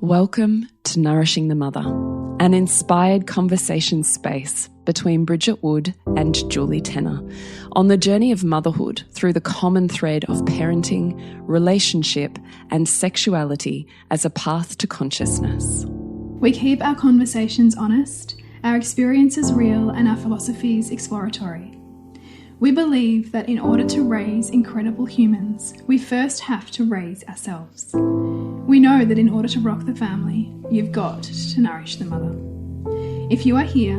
Welcome to Nourishing the Mother, an inspired conversation space between Bridget Wood and Julie Tenner on the journey of motherhood through the common thread of parenting, relationship, and sexuality as a path to consciousness. We keep our conversations honest, our experiences real, and our philosophies exploratory. We believe that in order to raise incredible humans, we first have to raise ourselves. We know that in order to rock the family, you've got to nourish the mother. If you are here,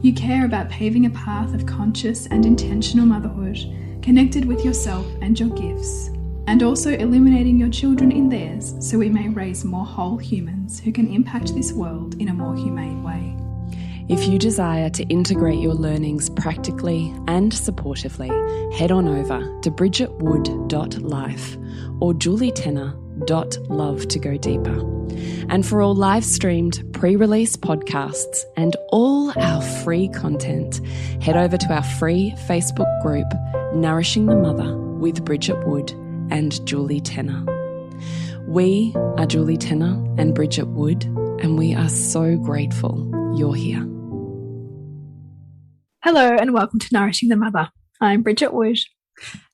you care about paving a path of conscious and intentional motherhood, connected with yourself and your gifts, and also illuminating your children in theirs so we may raise more whole humans who can impact this world in a more humane way. If you desire to integrate your learnings practically and supportively, head on over to bridgetwood.life or julietenner.love to go deeper. And for all live-streamed pre-release podcasts and all our free content, head over to our free Facebook group, Nourishing the Mother with Bridget Wood and Julie Tenner. We are Julie Tenner and Bridget Wood, and we are so grateful you're here. Hello and welcome to Nourishing the Mother. I'm Bridget Wood.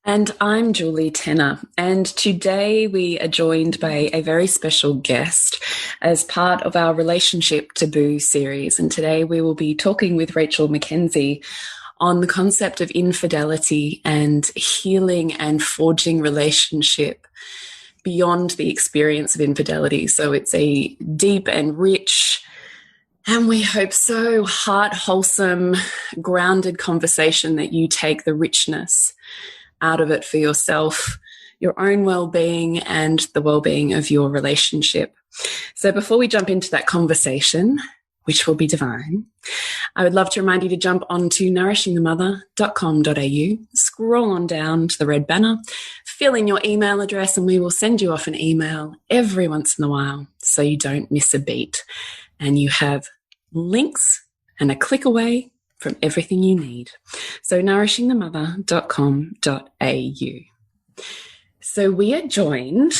And I'm Julie Tenner. And today we are joined by a very special guest as part of our Relationship Taboo series. And today we will be talking with Rachel McKenzie on the concept of infidelity and healing and forging relationship beyond the experience of infidelity. So it's a deep and rich, and we hope so heart wholesome, grounded conversation that you take the richness out of it for yourself, your own well-being, and the well-being of your relationship. So before we jump into that conversation, which will be divine, I would love to remind you to jump onto nourishingthemother.com.au, scroll on down to the red banner, fill in your email address, and we will send you off an email every once in a while so you don't miss a beat. And you have links and a click away from everything you need. So nourishingthemother.com.au. So we are joined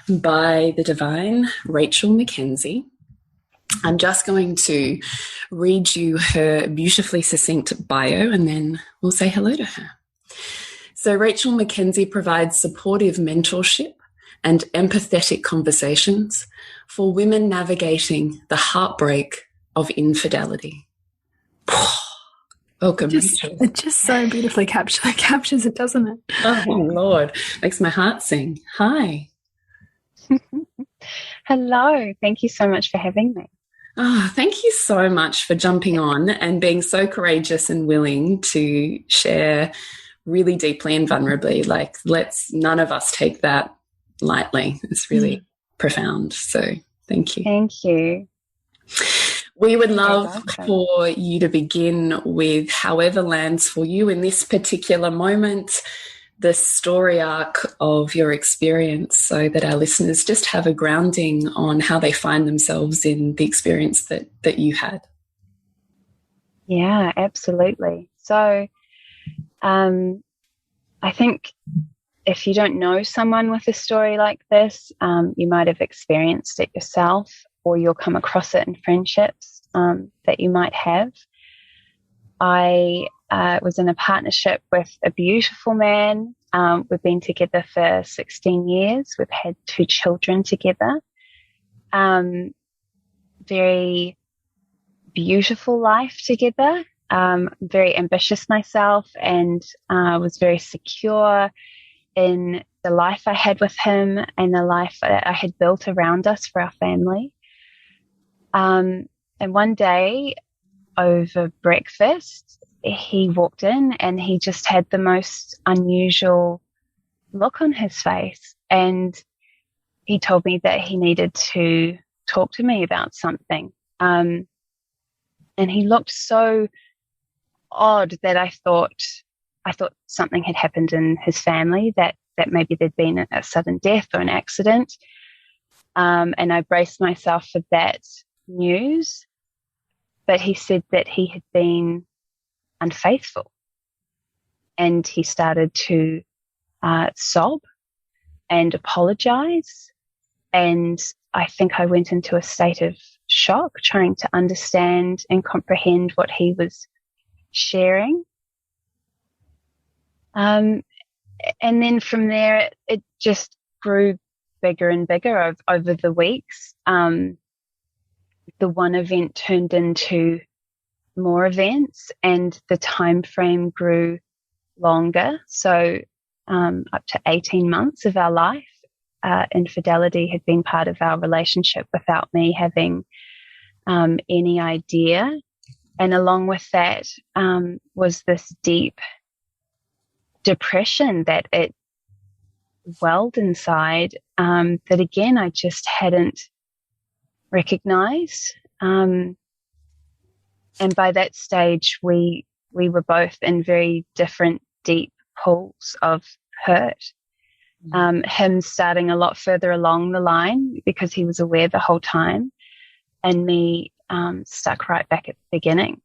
by the divine Rachel McKenzie. I'm just going to read you her beautifully succinct bio and then we'll say hello to her. So Rachel McKenzie provides supportive mentorship and empathetic conversations for women navigating the heartbreak of infidelity. Welcome, Rachel. It just so beautifully captures it, doesn't it? Oh, Lord. Makes my heart sing. Hi. Hello. Thank you so much for having me. Oh, thank you so much for jumping on and being so courageous and willing to share really deeply and vulnerably. Like, none of us take that lightly. It's really profound. So thank you. Thank you. We would love for you to begin with however lands for you in this particular moment, the story arc of your experience, so that our listeners just have a grounding on how they find themselves in the experience that you had. Yeah, absolutely. So I think if you don't know someone with a story like this, you might have experienced it yourself, or you'll come across it in friendships that you might have. I was in a partnership with a beautiful man. We've been together for 16 years. We've had 2 children together. Very beautiful life together. Very ambitious myself, and was very secure in the life I had with him and the life that I had built around us for our family. And one day over breakfast, he walked in and he just had the most unusual look on his face. And he told me that he needed to talk to me about something. And he looked so odd that I thought something had happened in his family, that maybe there'd been a sudden death or an accident. And I braced myself for that news. But he said that he had been unfaithful. And he started to sob and apologize and I think I went into a state of shock, trying to understand and comprehend what he was sharing. And then from there, it just grew bigger and bigger over the weeks. The one event turned into more events, and the time frame grew longer. So up to 18 months of our life, infidelity had been part of our relationship without me having any idea. And along with that was this deep depression that it welled inside, that again I just hadn't recognized. And by that stage, we were both in very different, deep pools of hurt. Him starting a lot further along the line because he was aware the whole time, and me stuck right back at the beginning.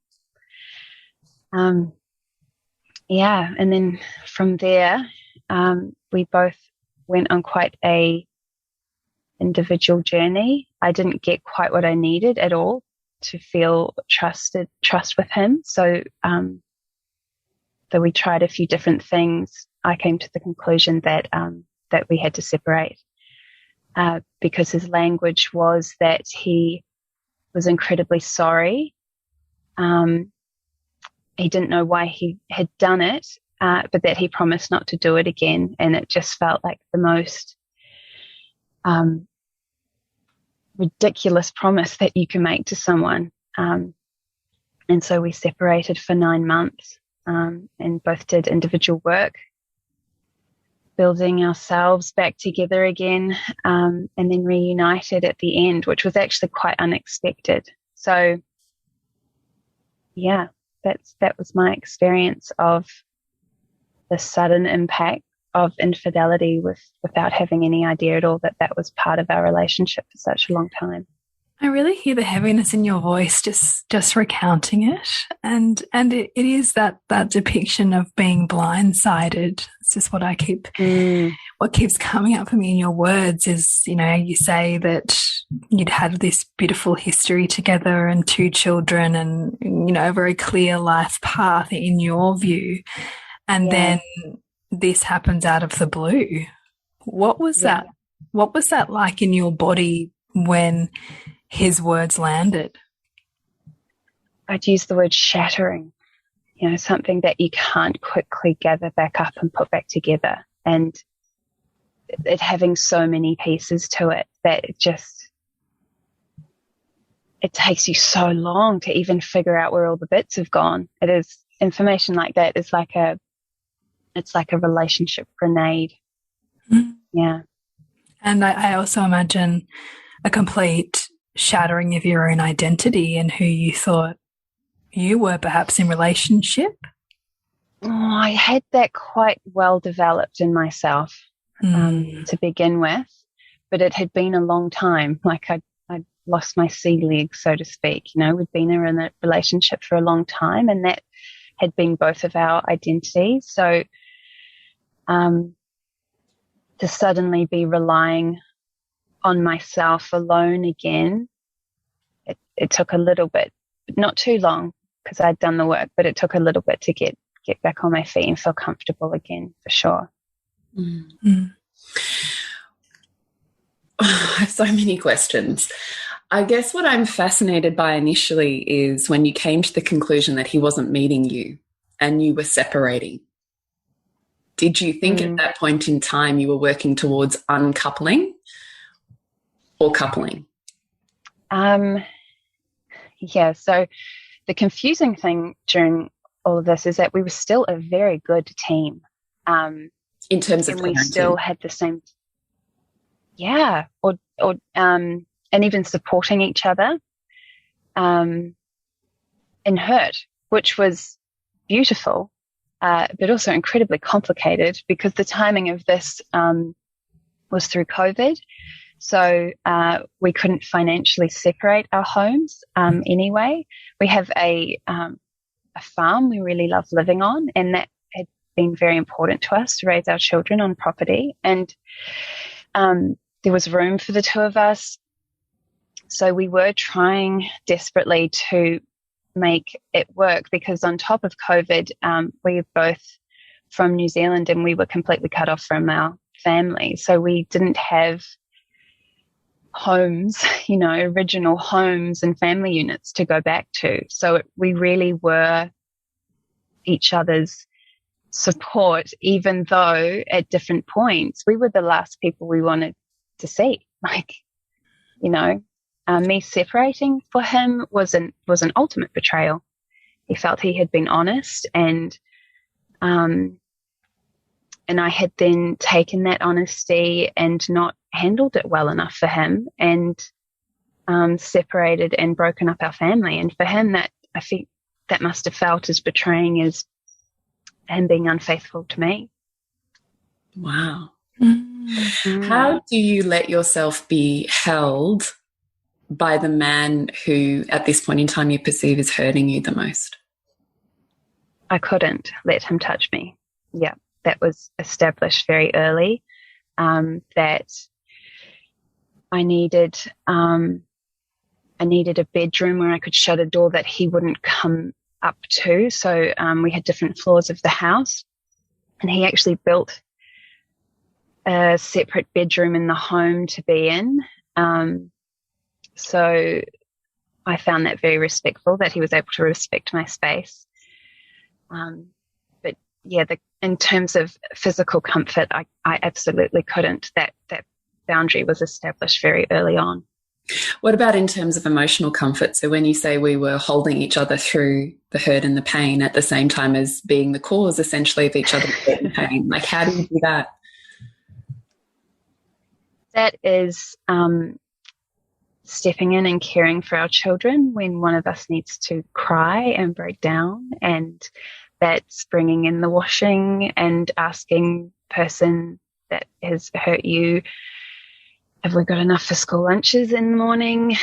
Yeah, and then from there, we both went on quite a individual journey. I didn't get quite what I needed at all to feel trust with him. So though we tried a few different things, I came to the conclusion that that we had to separate because his language was that he was incredibly sorry. He didn't know why he had done it, but that he promised not to do it again. And it just felt like the most ridiculous promise that you can make to someone. And so we separated for 9 months and both did individual work, building ourselves back together again, and then reunited at the end, which was actually quite unexpected. So, yeah, that was my experience of the sudden impact of infidelity without having any idea at all that was part of our relationship for such a long time. I really hear the heaviness in your voice just recounting it, and it is that depiction of being blindsided. It's just what what keeps coming up for me in your words is, you say that you'd had this beautiful history together and 2 children and, a very clear life path in your view, and then this happens out of the blue. What was that? What was that like in your body when his words landed? I'd use the word shattering, something that you can't quickly gather back up and put back together. And it having so many pieces to it that it takes you so long to even figure out where all the bits have gone. It is information like that is like it's like a relationship grenade. Mm. Yeah. And I also imagine a complete shattering of your own identity and who you thought you were perhaps in relationship. Oh, I had that quite well developed in myself to begin with, but it had been a long time. Like I'd lost my sea legs, so to speak. We'd been in a relationship for a long time, and that had been both of our identities. So to suddenly be relying on myself alone again, it took a little bit, not too long because I'd done the work, but it took a little bit to get back on my feet and feel comfortable again, for sure. Mm. I have so many questions. I guess what I'm fascinated by initially is when you came to the conclusion that he wasn't meeting you and you were separating. Did you think at that point in time you were working towards uncoupling or coupling? Yeah, so the confusing thing during all of this is that we were still a very good team. In terms of and parenting. we still had the same, and even supporting each other in hurt, which was beautiful, but also incredibly complicated because the timing of this was through COVID. So we couldn't financially separate our homes anyway. We have a farm we really love living on, and that had been very important to us to raise our children on property. And there was room for the 2 of us, So we were trying desperately to make it work, because on top of COVID, we are both from New Zealand and we were completely cut off from our family. So we didn't have homes, original homes and family units to go back to. So we really were each other's support, even though at different points we were the last people we wanted to see. Me separating for him was an ultimate betrayal. He felt he had been honest, and I had then taken that honesty and not handled it well enough for him, and separated and broken up our family. And for him, that I think that must have felt as betraying as him being unfaithful to me. Wow. How do you let yourself be held by the man who, at this point in time, you perceive is hurting you the most? I couldn't let him touch me. Yeah, that was established very early, that I needed a bedroom where I could shut a door that he wouldn't come up to. So we had different floors of the house, and he actually built a separate bedroom in the home to be in. So I found that very respectful, that he was able to respect my space. But yeah, in terms of physical comfort, I absolutely couldn't. That boundary was established very early on. What about in terms of emotional comfort? So when you say we were holding each other through the hurt and the pain at the same time as being the cause, essentially, of each other's hurt and pain, how do you do that? That is stepping in and caring for our children when one of us needs to cry and break down, and that's bringing in the washing and asking the person that has hurt you, have we got enough for school lunches in the morning?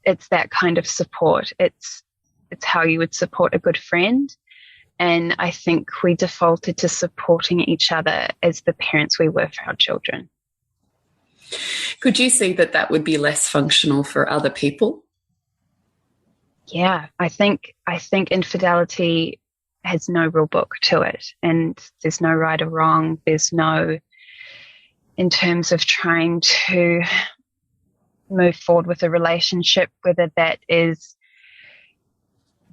It's that kind of support. It's how you would support a good friend. And I think we defaulted to supporting each other as the parents we were for our children. Could you see that would be less functional for other people? Yeah, I think infidelity has no rule book to it, and there's no right or wrong. There's no, in terms of trying to move forward with a relationship, whether that is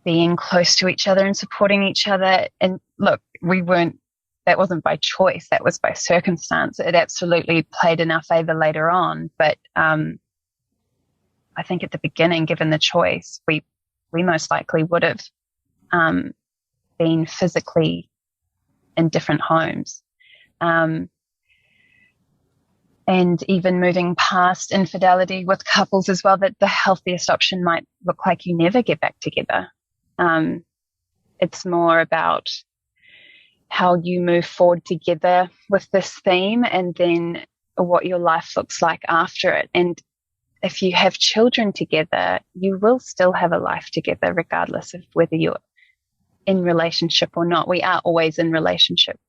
being close to each other and supporting each other. And look, that wasn't by choice, that was by circumstance. It absolutely played in our favor later on. But I think at the beginning, given the choice, we most likely would have been physically in different homes. And even moving past infidelity with couples as well, that the healthiest option might look like you never get back together. It's more about how you move forward together with this theme, and then what your life looks like after it. And if you have children together, you will still have a life together regardless of whether you're in relationship or not. We are always in relationship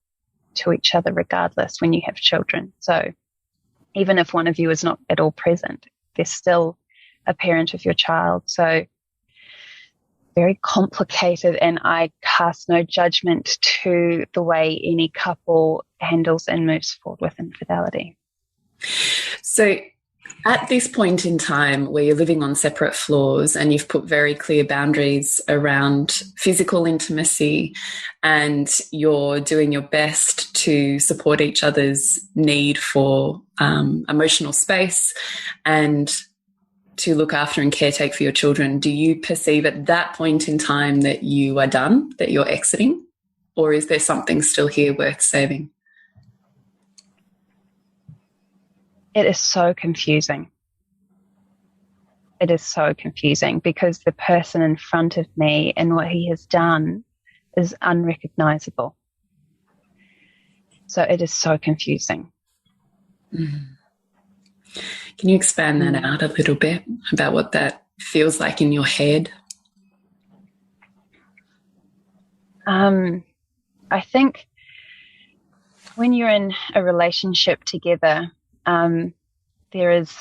to each other regardless when you have children. So even if one of you is not at all present, there's still a parent of your child. So very complicated, and I cast no judgment to the way any couple handles and moves forward with infidelity. So at this point in time where you're living on separate floors and you've put very clear boundaries around physical intimacy, and you're doing your best to support each other's need for emotional space and to look after and caretake for your children, do you perceive at that point in time that you are done, that you're exiting? Or is there something still here worth saving? It is so confusing. It is so confusing because the person in front of me and what he has done is unrecognizable. So it is so confusing. Mm. Can you expand that out a little bit about what that feels like in your head? I think when you're in a relationship together, there is,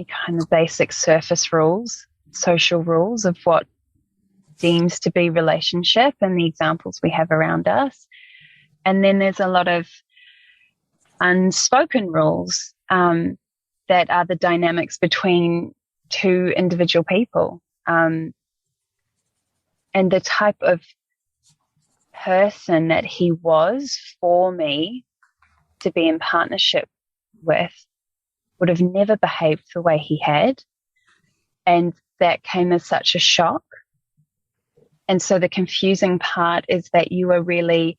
kind of basic surface rules, social rules of what deems to be relationship and the examples we have around us. And then there's a lot of unspoken rules that are the dynamics between two individual people. And the type of person that he was for me to be in partnership with would have never behaved the way he had. And that came as such a shock. And so the confusing part is that you've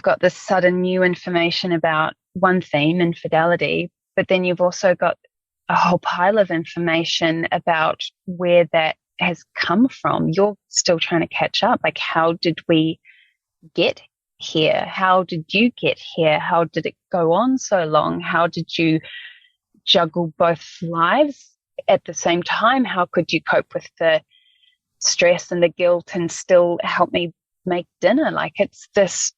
got this sudden new information about one theme, infidelity, but then you've also got a whole pile of information about where that has come from. You're still trying to catch up. Like, how did we get here? How did you get here? How did it go on so long? How did you juggle both lives at the same time? How could you cope with the stress and the guilt and still help me make dinner? Like, it's this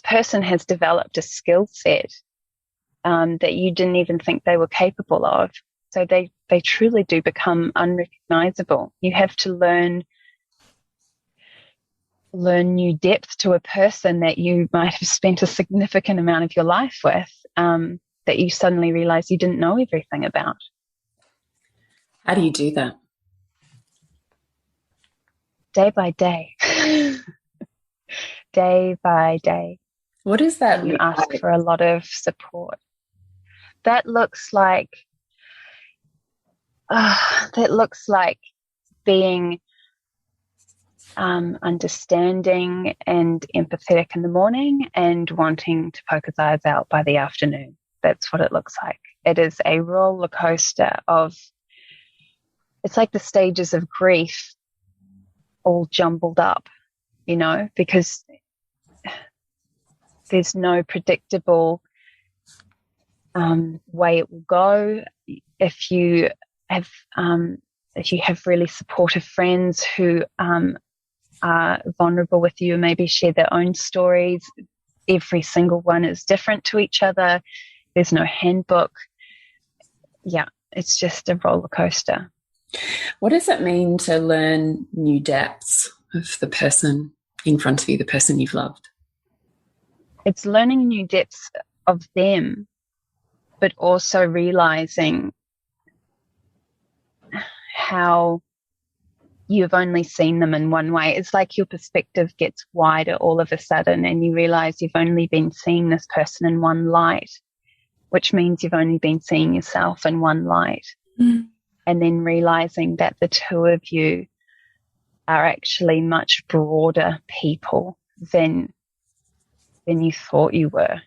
person has developed a skill set that you didn't even think they were capable of. So they truly do become unrecognizable. You have to learn new depth to a person that you might have spent a significant amount of your life with, that you suddenly realize you didn't know everything about. How do you do that? Day by day. Day by day. What does that You look ask like? for a lot of support. That looks like being understanding and empathetic in the morning and wanting to poke his eyes out by the afternoon. That's what it looks like. It is a roller coaster it's like the stages of grief all jumbled up, because there's no predictable way it will go. If you have really supportive friends who are vulnerable with you and maybe share their own stories, every single one is different to each other. There's no handbook. Yeah, it's just a roller coaster. What does it mean to learn new depths of the person in front of you, the person you've loved? It's learning new depths of them, but also realizing how you've only seen them in one way. It's like your perspective gets wider all of a sudden and you realize you've only been seeing this person in one light, which means you've only been seeing yourself in one light. Mm. And then realizing that the two of you are actually much broader people than you thought you were.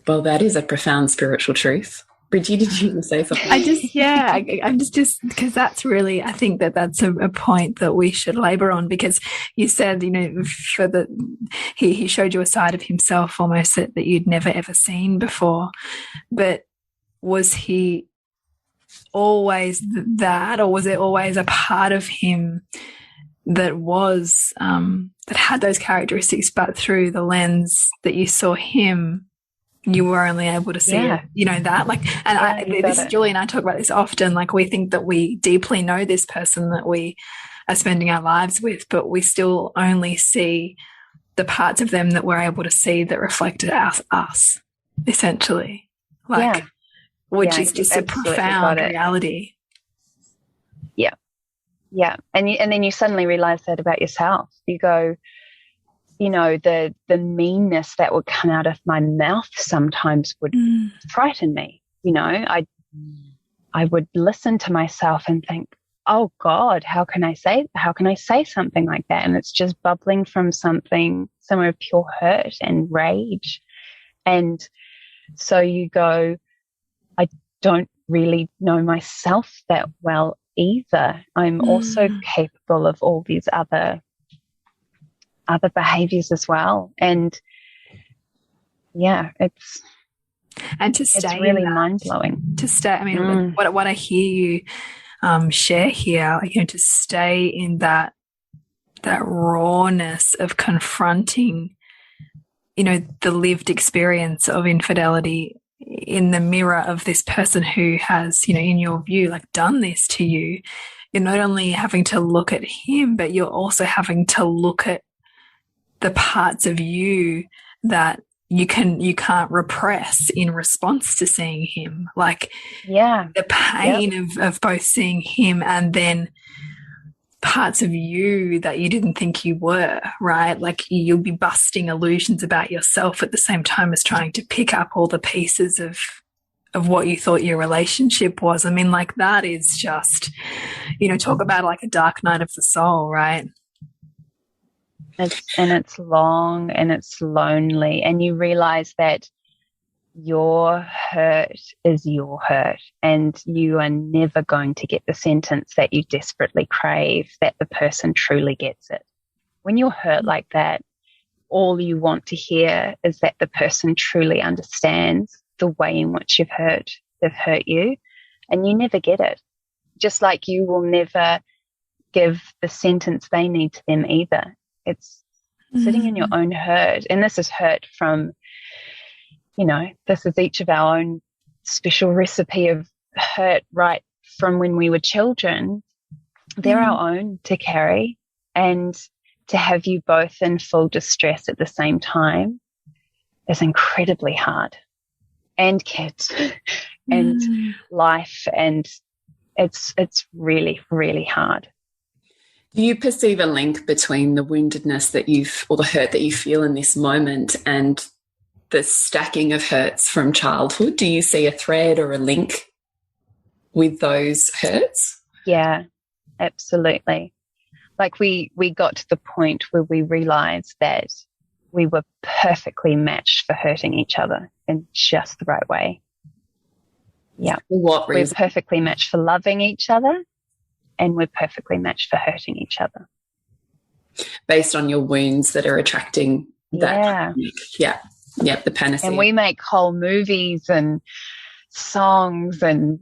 Well, that is a profound spiritual truth. Bridgie, did you want to say something? I'm just because that's really, I think that's a point that we should labor on, because you said, he showed you a side of himself almost that you'd never ever seen before. But was he always that, or was there always a part of him that was that had those characteristics, but through the lens that you saw him, you were only able to see it, that, like, and Julie and I talk about this often. Like, we think that we deeply know this person that we are spending our lives with, but we still only see the parts of them that we're able to see that reflected us, essentially. Like, which is just a profound reality. Yeah. Yeah. And then you suddenly realize that about yourself. You go, the meanness that would come out of my mouth sometimes would frighten me. I would listen to myself and think, oh God, how can I say something like that? And it's just bubbling from somewhere of pure hurt and rage. And so you go, I don't really know myself that well either. I'm also capable of all these other behaviors as well. And it's really mind-blowing to stay. I mean, what I hear you share here, to stay in that rawness of confronting, the lived experience of infidelity in the mirror of this person who has, you know, in your view, like done this to you, you're not only having to look at him, but you're also having to look at the parts of you that you can't repress in response to seeing him. Like, yeah, the pain of both seeing him and then parts of you that you didn't think you were, right? Like, you'll be busting illusions about yourself at the same time as trying to pick up all the pieces of what you thought your relationship was. I mean, like, that is just, you know, talk about like a dark night of the soul, right? It's long and it's lonely, and you realize that your hurt is your hurt, and you are never going to get the sentence that you desperately crave, that the person truly gets it. When you're hurt like that, all you want to hear is that the person truly understands the way in which they've hurt you, and you never get it. Just like you will never give the sentence they need to them either. It's sitting in your own hurt, and this is hurt from, you know, this is each of our own special recipe of hurt right from when we were children. They're our own to carry, and to have you both in full distress at the same time is incredibly hard. And kids and life, and it's really, really hard. Do you perceive a link between the woundedness that or the hurt that you feel in this moment and the stacking of hurts from childhood? Do you see a thread or a link with those hurts? Yeah, absolutely. Like, we got to the point where we realized that we were perfectly matched for hurting each other in just the right way. Yeah. For what reason? We're perfectly matched for loving each other, and we're perfectly matched for hurting each other. Based on your wounds that are attracting that dynamic. Yeah. Yeah, the panacea. And we make whole movies and songs and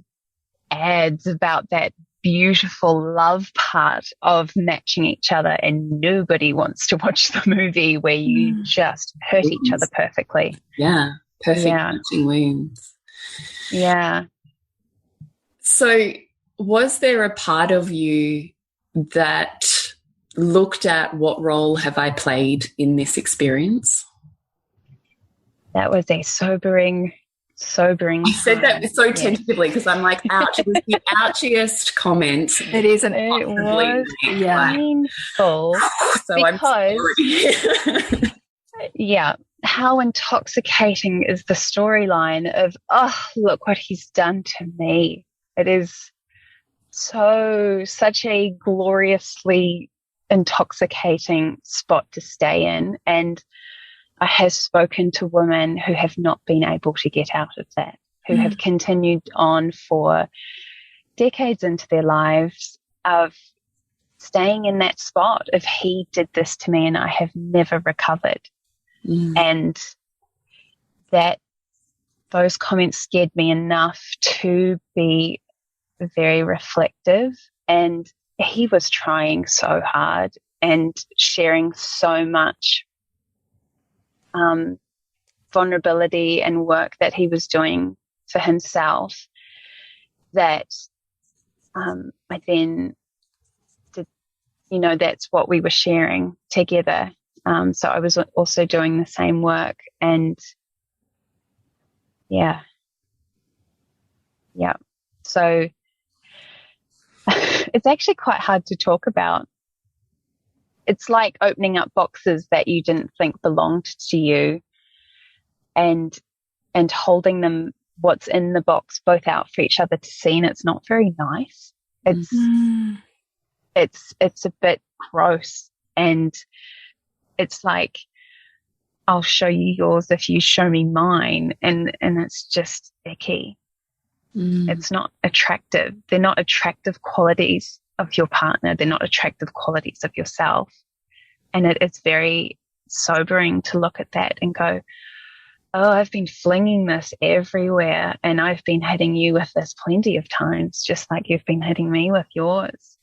ads about that beautiful love part of matching each other, and nobody wants to watch the movie where you just hurt each other perfectly. Yeah, perfect matching wounds. Yeah. So was there a part of you that looked at what role have I played in this experience? That was a sobering. I said that so tentatively because I'm like, ouch. It was the ouchiest comment. It isn't. It was painful. So because, I'm sorry. Yeah. How intoxicating is the storyline of, oh, look what he's done to me. It is such a gloriously intoxicating spot to stay in. And I have spoken to women who have not been able to get out of that, who have continued on for decades into their lives of staying in that spot of, he did this to me and I have never recovered. And that those comments scared me enough to be very reflective. And he was trying so hard and sharing so much vulnerability and work that he was doing for himself, that I then did, you know, that's what we were sharing together. So I was also doing the same work, and yeah. So it's actually quite hard to talk about. It's like opening up boxes that you didn't think belonged to you, and holding them, what's in the box, both out for each other to see, and it's not very nice. It's a bit gross, and it's like, I'll show you yours if you show me mine, and it's just icky. It's not attractive. They're not attractive qualities of your partner. They're not attractive qualities of yourself. And it's very sobering to look at that and go, oh, I've been flinging this everywhere, and I've been hitting you with this plenty of times, just like you've been hitting me with yours.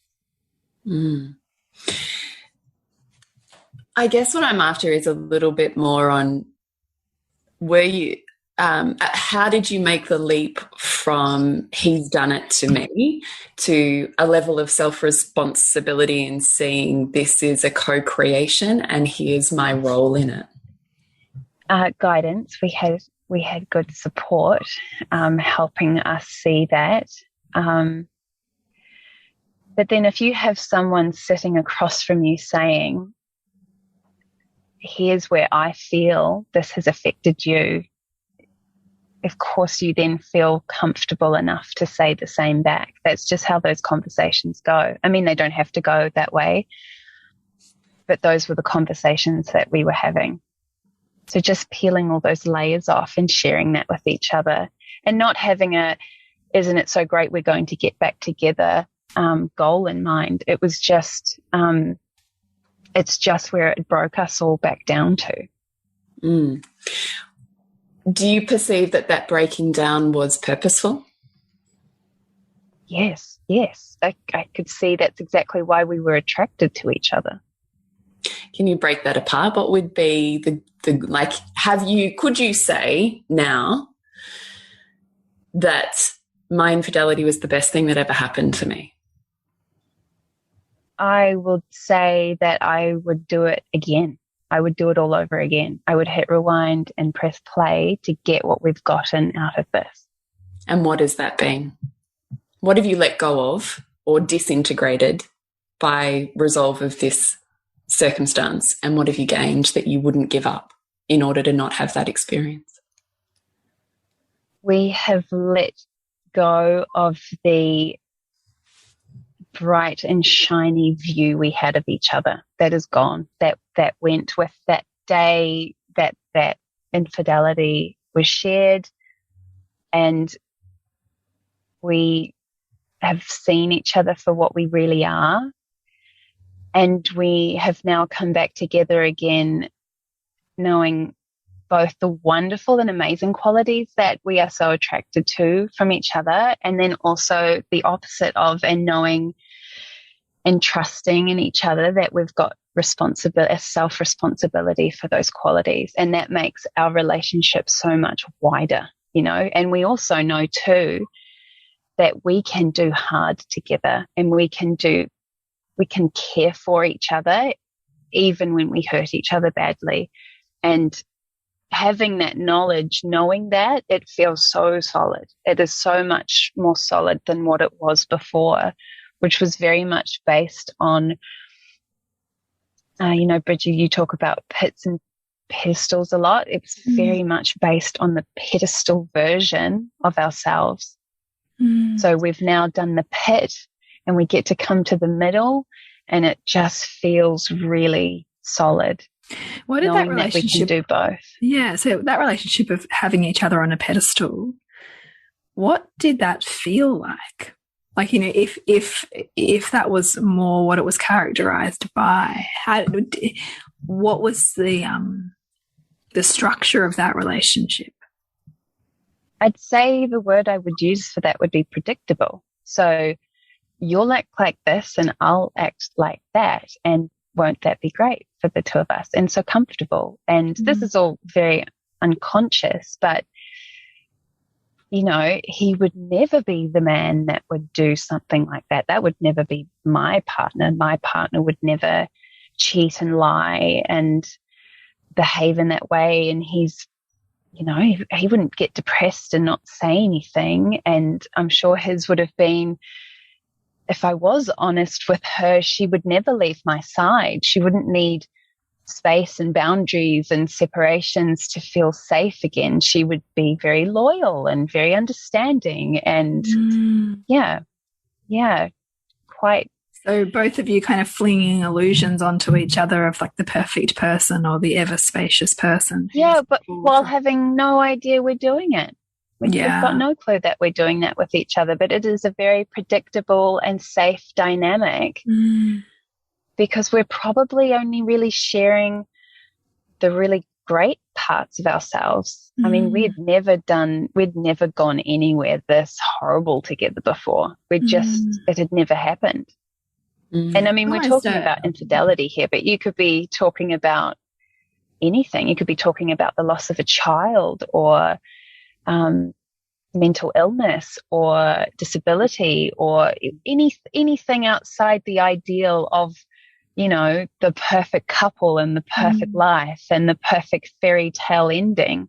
I guess what I'm after is a little bit more on, were you, how did you make the leap from he's done it to me to a level of self-responsibility and seeing this is a co-creation and here's my role in it? Guidance. We had good support helping us see that. But then if you have someone sitting across from you saying, here's where I feel this has affected you, of course you then feel comfortable enough to say the same back. That's just how those conversations go. I mean, they don't have to go that way, but those were the conversations that we were having. So just peeling all those layers off and sharing that with each other, and not having isn't it so great we're going to get back together goal in mind. It was just, it's just where it broke us all back down to. Mm. Do you perceive that breaking down was purposeful? Yes. I could see that's exactly why we were attracted to each other. Can you break that apart? What would be could you say now that my infidelity was the best thing that ever happened to me? I would say that I would do it again. I would do it all over again. I would hit rewind and press play to get what we've gotten out of this. And what has that been? What have you let go of or disintegrated by resolve of this circumstance? And what have you gained that you wouldn't give up in order to not have that experience? We have let go of the bright and shiny view we had of each other. That is gone. That went with that day that infidelity was shared, and we have seen each other for what we really are, and we have now come back together again knowing both the wonderful and amazing qualities that we are so attracted to from each other, and then also the opposite of, and knowing and trusting in each other that we've got a self-responsibility for those qualities. And that makes our relationship so much wider, and we also know too that we can do hard together, and we can care for each other even when we hurt each other badly. And having that knowledge, knowing that, it feels so solid. It is so much more solid than what it was before, which was very much based on, Bridget, you talk about pits and pedestals a lot. It's very much based on the pedestal version of ourselves. So we've now done the pit, and we get to come to the middle, and it just feels really solid. What did that relationship that we can do both? Yeah, so that relationship of having each other on a pedestal, what did that feel like? Like, if that was more what it was characterized by, what was the structure of that relationship? I'd say the word I would use for that would be predictable. So you'll act like this and I'll act like that, and won't that be great for the two of us? And so comfortable. And this is all very unconscious, but he would never be the man that would do something like that. That would never be my partner. My partner would never cheat and lie and behave in that way. And he's, he wouldn't get depressed and not say anything. And I'm sure his would have been, if I was honest with her, she would never leave my side. She wouldn't need space and boundaries and separations to feel safe again. She would be very loyal and very understanding, and quite. So both of you kind of flinging illusions onto each other of like the perfect person or the ever spacious person. Yeah, but while having no idea we're doing it. We've got no clue that we're doing that with each other, but it is a very predictable and safe dynamic. Because we're probably only really sharing the really great parts of ourselves. I mean, we'd never gone anywhere this horrible together before. It had never happened. And I mean, we're talking about infidelity here, but you could be talking about anything. You could be talking about the loss of a child, or, mental illness or disability or anything outside the ideal of, you know, the perfect couple and the perfect life and the perfect fairy tale ending.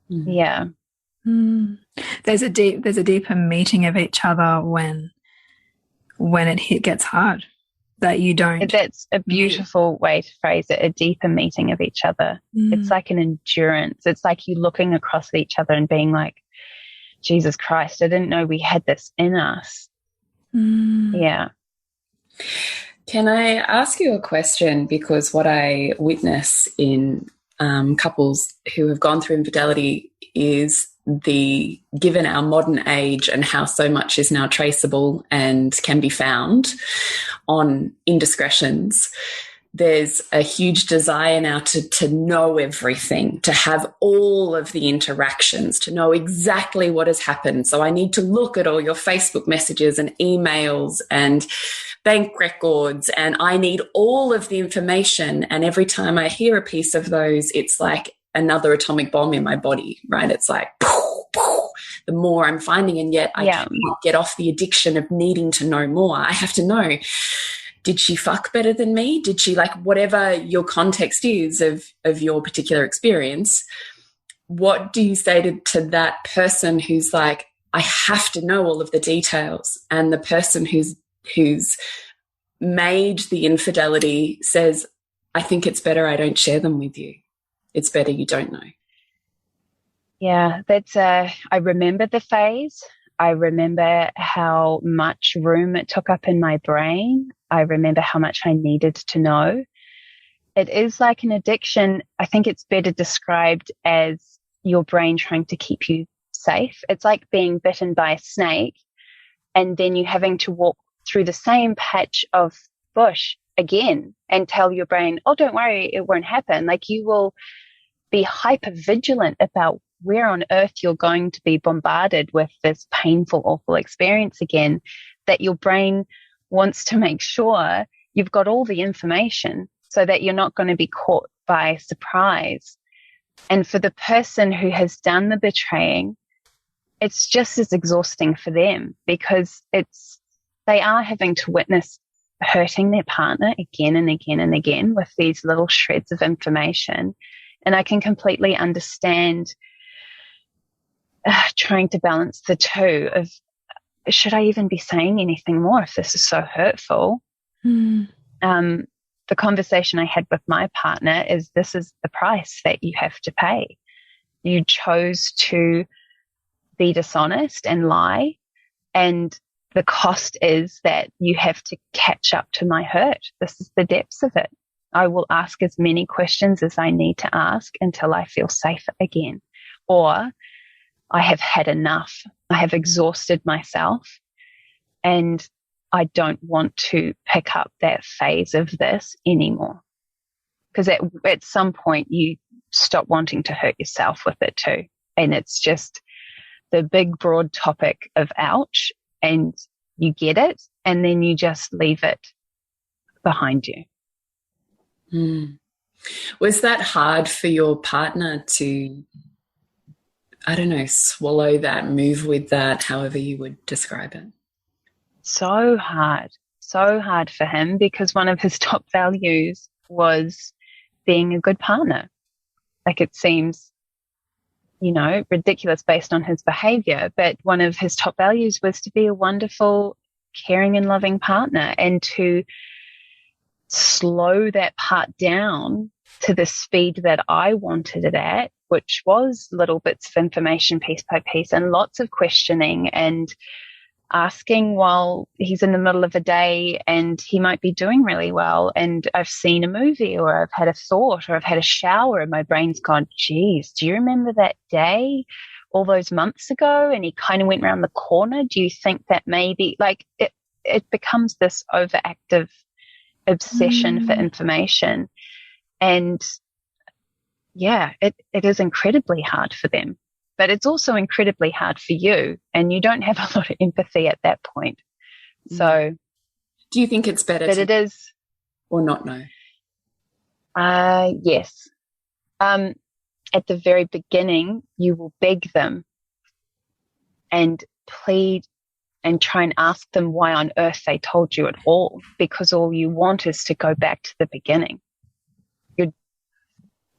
Yeah. There's a deeper meeting of each other when it gets hard, that you don't. That's a beautiful way to phrase it, a deeper meeting of each other. It's like an endurance. It's like you looking across at each other and being like, Jesus Christ, I didn't know we had this in us. Yeah. Can I ask you a question? Because what I witness in couples who have gone through infidelity is given our modern age and how so much is now traceable and can be found on indiscretions, there's a huge desire now to know everything, to have all of the interactions, to know exactly what has happened. So I need to look at all your Facebook messages and emails and bank records, and I need all of the information. And every time I hear a piece of those, it's like another atomic bomb in my body, right? It's like, poof, poof, the more I'm finding, and yet I cannot get off the addiction of needing to know more. I have to know, did she fuck better than me? Did she, like, whatever your context is of your particular experience, what do you say to that person who's like, I have to know all of the details, and the person who's made the infidelity says, I think it's better I don't share them with you. It's better you don't know. Yeah, I remember the phase. I remember how much room it took up in my brain. I remember how much I needed to know. It is like an addiction. I think it's better described as your brain trying to keep you safe. It's like being bitten by a snake and then you having to walk through the same patch of bush again and tell your brain, oh, don't worry, it won't happen. Like, you will be hyper vigilant about where on earth you're going to be bombarded with this painful, awful experience again, that your brain wants to make sure you've got all the information so that you're not going to be caught by surprise. And for the person who has done the betraying, it's just as exhausting for them, because they are having to witness hurting their partner again and again and again with these little shreds of information. And I can completely understand trying to balance the two of, should I even be saying anything more if this is so hurtful? The conversation I had with my partner is, this is the price that you have to pay. You chose to be dishonest and lie, and the cost is that you have to catch up to my hurt. This is the depths of it. I will ask as many questions as I need to ask until I feel safe again. Or I have had enough. I have exhausted myself, and I don't want to pick up that phase of this anymore. Because at some point you stop wanting to hurt yourself with it too. And it's just the big, broad topic of ouch, and you get it, and then you just leave it behind you. Was that hard for your partner to, I don't know, swallow that, move with that, however you would describe it? So hard for him, because one of his top values was being a good partner. Like, it seems, you know, ridiculous based on his behavior, but one of his top values was to be a wonderful, caring and loving partner, and to slow that part down to the speed that I wanted it at, which was little bits of information piece by piece and lots of questioning and asking while he's in the middle of a day and he might be doing really well, and I've seen a movie or I've had a thought or I've had a shower and my brain's gone, geez, do you remember that day all those months ago? And he kind of went around the corner. Do you think that maybe, like, it becomes this overactive obsession for information. And yeah, it is incredibly hard for them. But it's also incredibly hard for you, and you don't have a lot of empathy at that point. So, do you think it's better that it is, or not know? Yes. At the very beginning, you will beg them and plead and try and ask them why on earth they told you at all, because all you want is to go back to the beginning.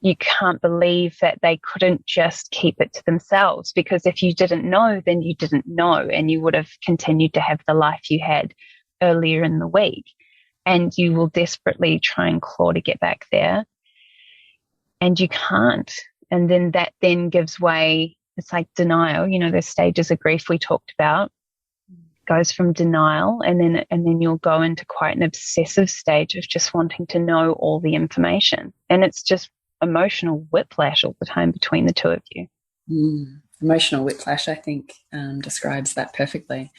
You can't believe that they couldn't just keep it to themselves, because if you didn't know, then you didn't know, and you would have continued to have the life you had earlier in the week, and you will desperately try and claw to get back there, and you can't. And then that then gives way. It's like denial, the stages of grief we talked about, goes from denial, and then you'll go into quite an obsessive stage of just wanting to know all the information, and it's just emotional whiplash all the time between the two of you. Emotional whiplash, I think, describes that perfectly.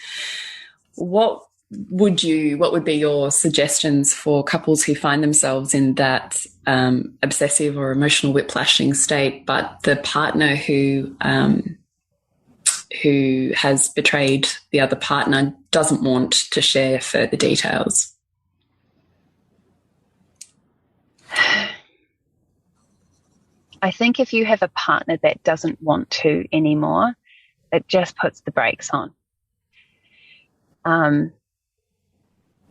What would be your suggestions for couples who find themselves in that obsessive or emotional whiplashing state, but the partner who has betrayed the other partner doesn't want to share further details? I think if you have a partner that doesn't want to anymore, it just puts the brakes on.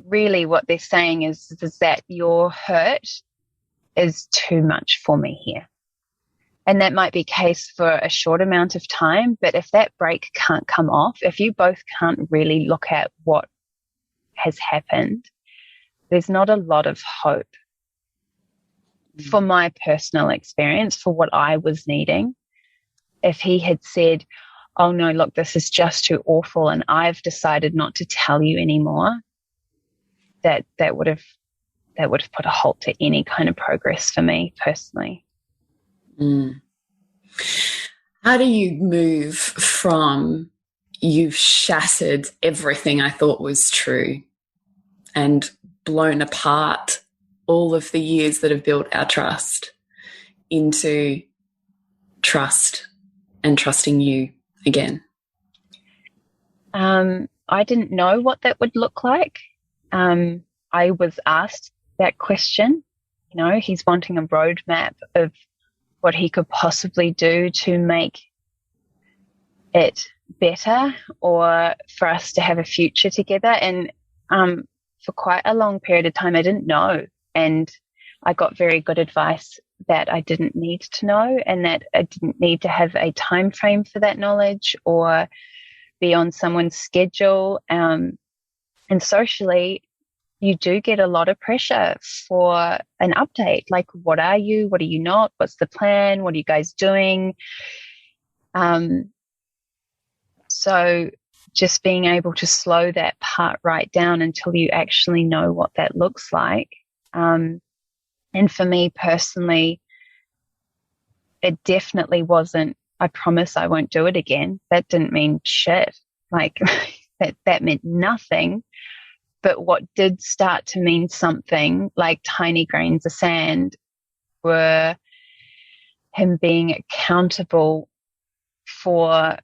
Really what they're saying is that your hurt is too much for me here. And that might be the case for a short amount of time, but if that brake can't come off, if you both can't really look at what has happened, there's not a lot of hope. For my personal experience, for what I was needing, if he had said, oh no, look, this is just too awful and I've decided not to tell you anymore, that would have put a halt to any kind of progress for me personally. How do you move from you've shattered everything I thought was true and blown apart all of the years that have built our trust into trust and trusting you again? I didn't know what that would look like. I was asked that question. He's wanting a roadmap of what he could possibly do to make it better or for us to have a future together. And for quite a long period of time, I didn't know. And I got very good advice that I didn't need to know, and that I didn't need to have a time frame for that knowledge or be on someone's schedule. And socially, you do get a lot of pressure for an update. Like, what are you? What are you not? What's the plan? What are you guys doing? So just being able to slow that part right down until you actually know what that looks like. And for me personally, it definitely wasn't, I promise I won't do it again. That didn't mean shit. Like that meant nothing. But what did start to mean something, like tiny grains of sand, were him being accountable for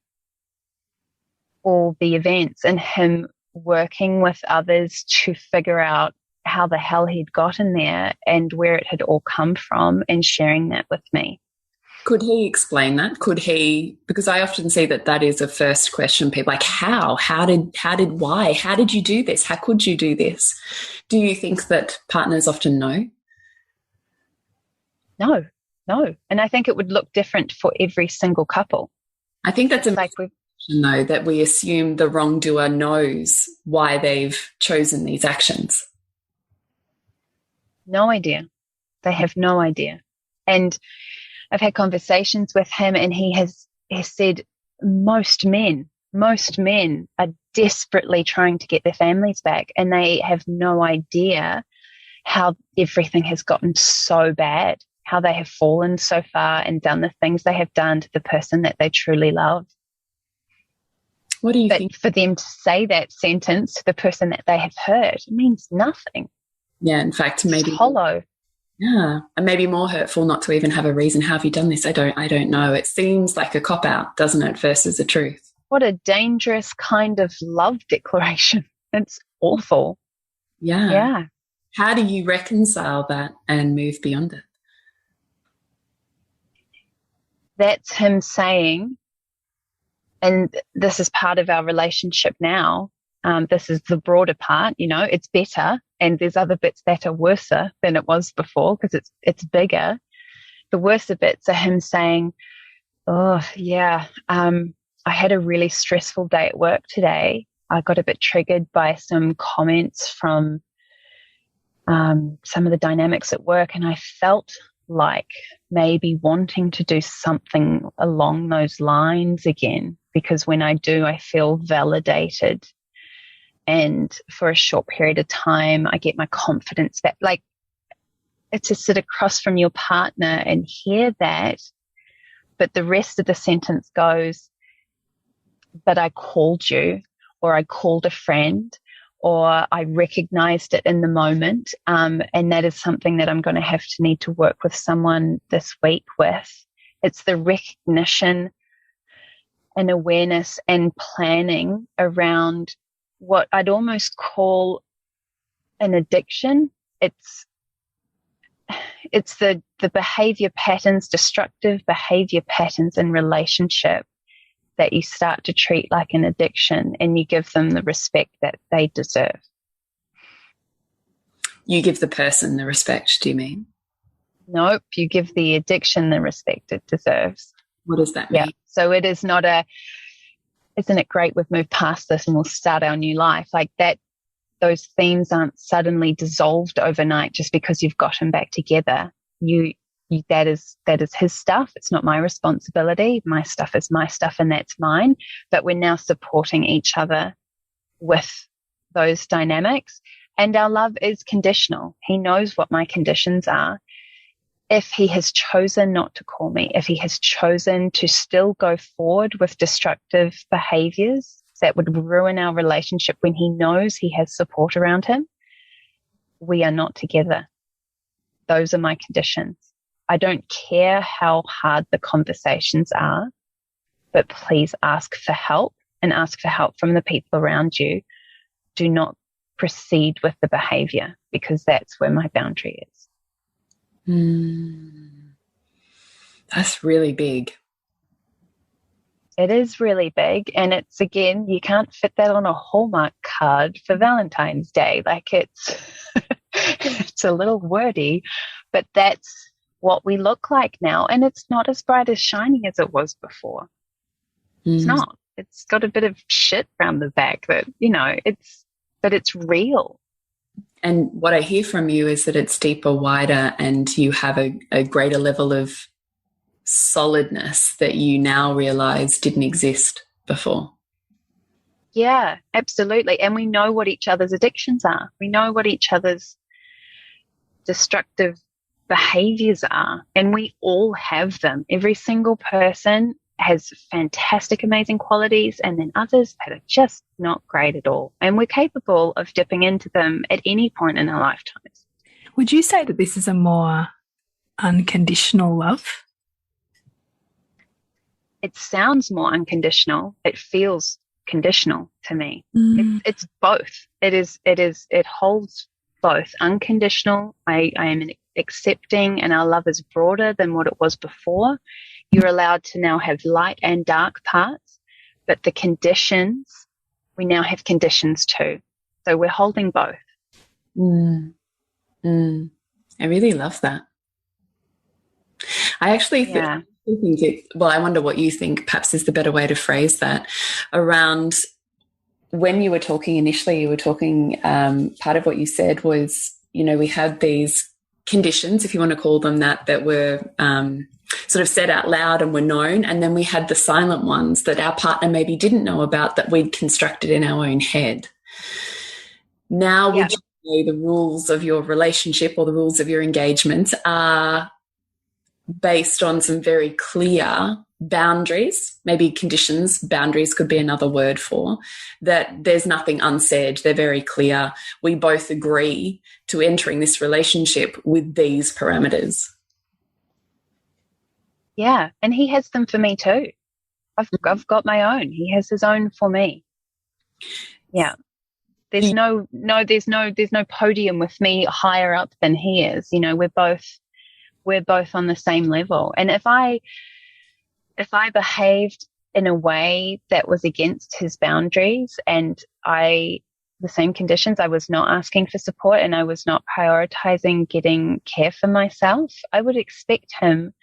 all the events and him working with others to figure out how the hell he'd gotten there and where it had all come from, and sharing that with me. Could he explain that? Because I often see that is a first question. People like, why? How did you do this? How could you do this? Do you think that partners often know? No. And I think it would look different for every single couple. I think that's though, that we assume the wrongdoer knows why they've chosen these actions. No idea. They have no idea. And I've had conversations with him, and he has said most men are desperately trying to get their families back, and they have no idea how everything has gotten so bad, how they have fallen so far and done the things they have done to the person that they truly love. What do you think? For them to say that sentence to the person that they have hurt, it means nothing. Yeah, in fact, maybe it's hollow. Yeah, and maybe more hurtful not to even have a reason. How have you done this? I don't know. It seems like a cop-out, doesn't it, versus a truth. What a dangerous kind of love declaration. It's awful. Yeah. How do you reconcile that and move beyond it? That's him saying, And this is part of our relationship now. This is the broader part, it's better. And there's other bits that are worse than it was before because it's bigger. The worse bits are him saying, oh, yeah, I had a really stressful day at work today. I got a bit triggered by some comments from some of the dynamics at work, and I felt like maybe wanting to do something along those lines again, because when I do, I feel validated. And for a short period of time, I get my confidence back. Like, it's to sit across from your partner and hear that. But the rest of the sentence goes, but I called you, or I called a friend, or I recognized it in the moment. And that is something that I'm going to need to work with someone this week with. It's the recognition and awareness and planning around what I'd almost call an addiction. It's the behavior patterns, destructive behavior patterns in relationship that you start to treat like an addiction, and you give them the respect that they deserve. You give the person the respect, do you mean? Nope, you give the addiction the respect it deserves. What does that mean? Yeah. So it is not isn't it great we've moved past this and we'll start our new life? Like that, those themes aren't suddenly dissolved overnight just because you've gotten back together. That is his stuff. It's not my responsibility. My stuff is my stuff and that's mine. But we're now supporting each other with those dynamics. And our love is conditional. He knows what my conditions are. If he has chosen not to call me, if he has chosen to still go forward with destructive behaviors that would ruin our relationship when he knows he has support around him, we are not together. Those are my conditions. I don't care how hard the conversations are, but please ask for help, and ask for help from the people around you. Do not proceed with the behavior, because that's where my boundary is. That's really big. It is really big. And it's, again, you can't fit that on a Hallmark card for Valentine's Day. Like, it's a little wordy, but that's what we look like now. And it's not as bright as shining as it was before. It's not. It's got a bit of shit around the back that, but it's real. And what I hear from you is that it's deeper, wider, and you have a greater level of solidness that you now realize didn't exist before. Yeah, absolutely. And we know what each other's addictions are. We know what each other's destructive behaviors are, and we all have them. Every single person has fantastic, amazing qualities, and then others that are just not great at all. And we're capable of dipping into them at any point in our lifetimes. Would you say that this is a more unconditional love? It sounds more unconditional. It feels conditional to me. It's both. It holds both. Unconditional, I am accepting, and our love is broader than what it was before. You're allowed to now have light and dark parts, but the conditions, we now have conditions too. So we're holding both. I really love that. I actually think I wonder what you think perhaps is the better way to phrase that. Around when you were talking initially, part of what you said was, we had these conditions, if you want to call them that were sort of said out loud and were known, and then we had the silent ones that our partner maybe didn't know about, that we'd constructed in our own head. Now, would you say the rules of your relationship or the rules of your engagement are based on some very clear boundaries, maybe conditions, boundaries could be another word for, that there's nothing unsaid, they're very clear. We both agree to entering this relationship with these parameters. Yeah, and he has them for me too. I've got my own. He has his own for me. Yeah. There's no podium with me higher up than he is. We're both on the same level. And if I behaved in a way that was against his boundaries, and the same conditions, I was not asking for support and I was not prioritizing getting care for myself, I would expect him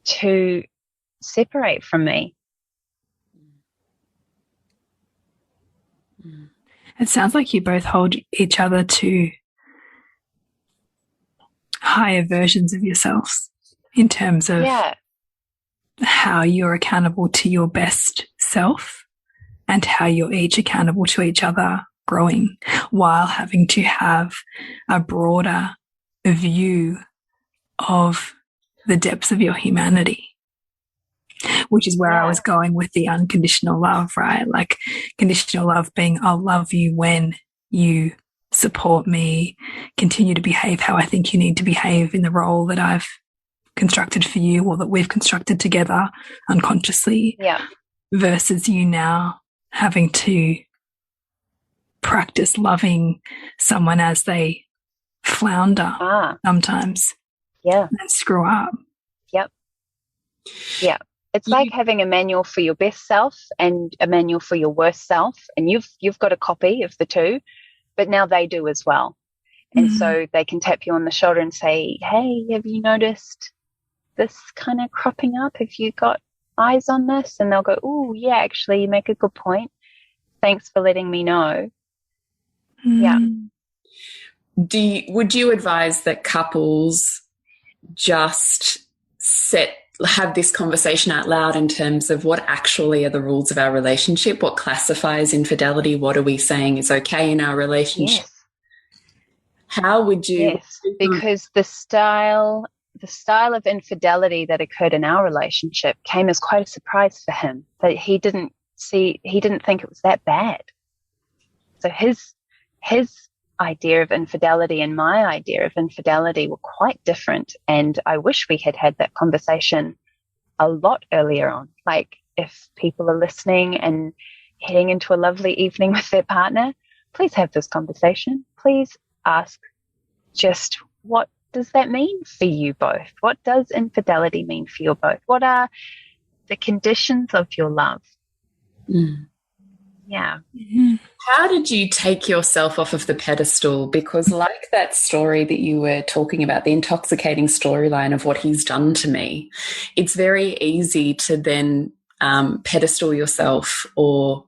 to separate from me. It sounds like you both hold each other to higher versions of yourselves in terms of how you're accountable to your best self and how you're each accountable to each other growing, while having to have a broader view of the depths of your humanity, which is where I was going with the unconditional love, right? Like conditional love being, I'll love you when you support me, continue to behave how I think you need to behave in the role that I've constructed for you or that we've constructed together unconsciously, versus you now having to practice loving someone as they flounder sometimes and screw up. It's like having a manual for your best self and a manual for your worst self, and you've got a copy of the two, but now they do as well. And so they can tap you on the shoulder and say, hey, have you noticed this kind of cropping up? Have you got eyes on this? And they'll go, oh, yeah, actually, you make a good point. Thanks for letting me know. Would you advise that couples just have this conversation out loud in terms of what actually are the rules of our relationship? What classifies infidelity? What are we saying is okay in our relationship? Yes. How would you? Yes, because the style of infidelity that occurred in our relationship came as quite a surprise for him. That he didn't think it was that bad. So his idea of infidelity and my idea of infidelity were quite different. And I wish we had had that conversation a lot earlier on. Like, if people are listening and heading into a lovely evening with their partner, please have this conversation. Please ask, just what does that mean for you both? What does infidelity mean for you both? What are the conditions of your love? How did you take yourself off of the pedestal? Because like that story that you were talking about, the intoxicating storyline of what he's done to me, it's very easy to then pedestal yourself or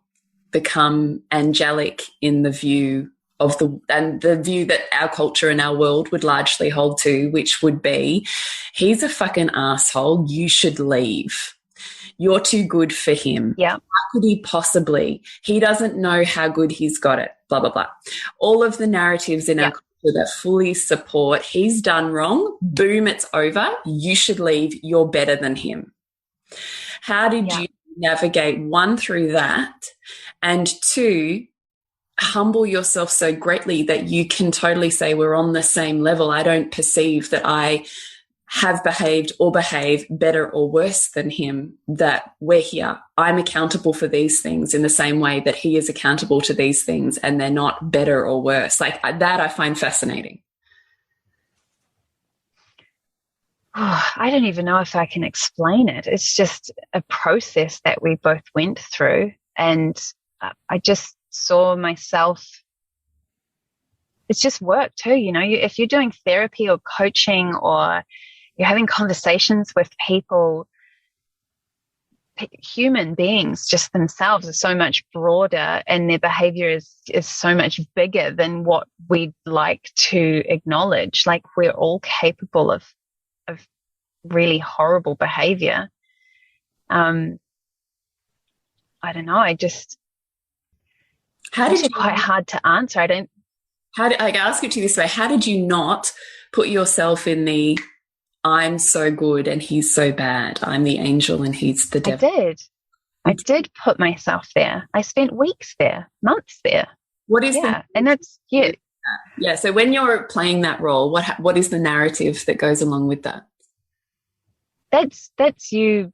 become angelic in the view of the view that our culture and our world would largely hold to, which would be, he's a fucking asshole, you should leave. You're too good for him. Yeah. How could he possibly? He doesn't know how good he's got it, blah, blah, blah. All of the narratives in our culture that fully support he's done wrong, boom, it's over, you should leave, you're better than him. How did you navigate, one, through that, and two, humble yourself so greatly that you can totally say we're on the same level? I don't perceive that I have behaved or behave better or worse than him, that we're here. I'm accountable for these things in the same way that he is accountable to these things, and they're not better or worse. Like that I find fascinating. Oh, I don't even know if I can explain it. It's just a process that we both went through, and I just saw myself. It's just work too, you know. If you're doing therapy or coaching or you're having conversations with people, human beings just themselves are so much broader, and their behavior is so much bigger than what we'd like to acknowledge. Like, we're all capable of really horrible behavior. I don't know. It's quite hard to answer. I ask it to you this way. How did you not put yourself in the I'm so good and he's so bad, I'm the angel and he's the devil? I did put myself there. I spent weeks there, months there. What is and that's yeah. So when you're playing that role, what is the narrative that goes along with that? That's you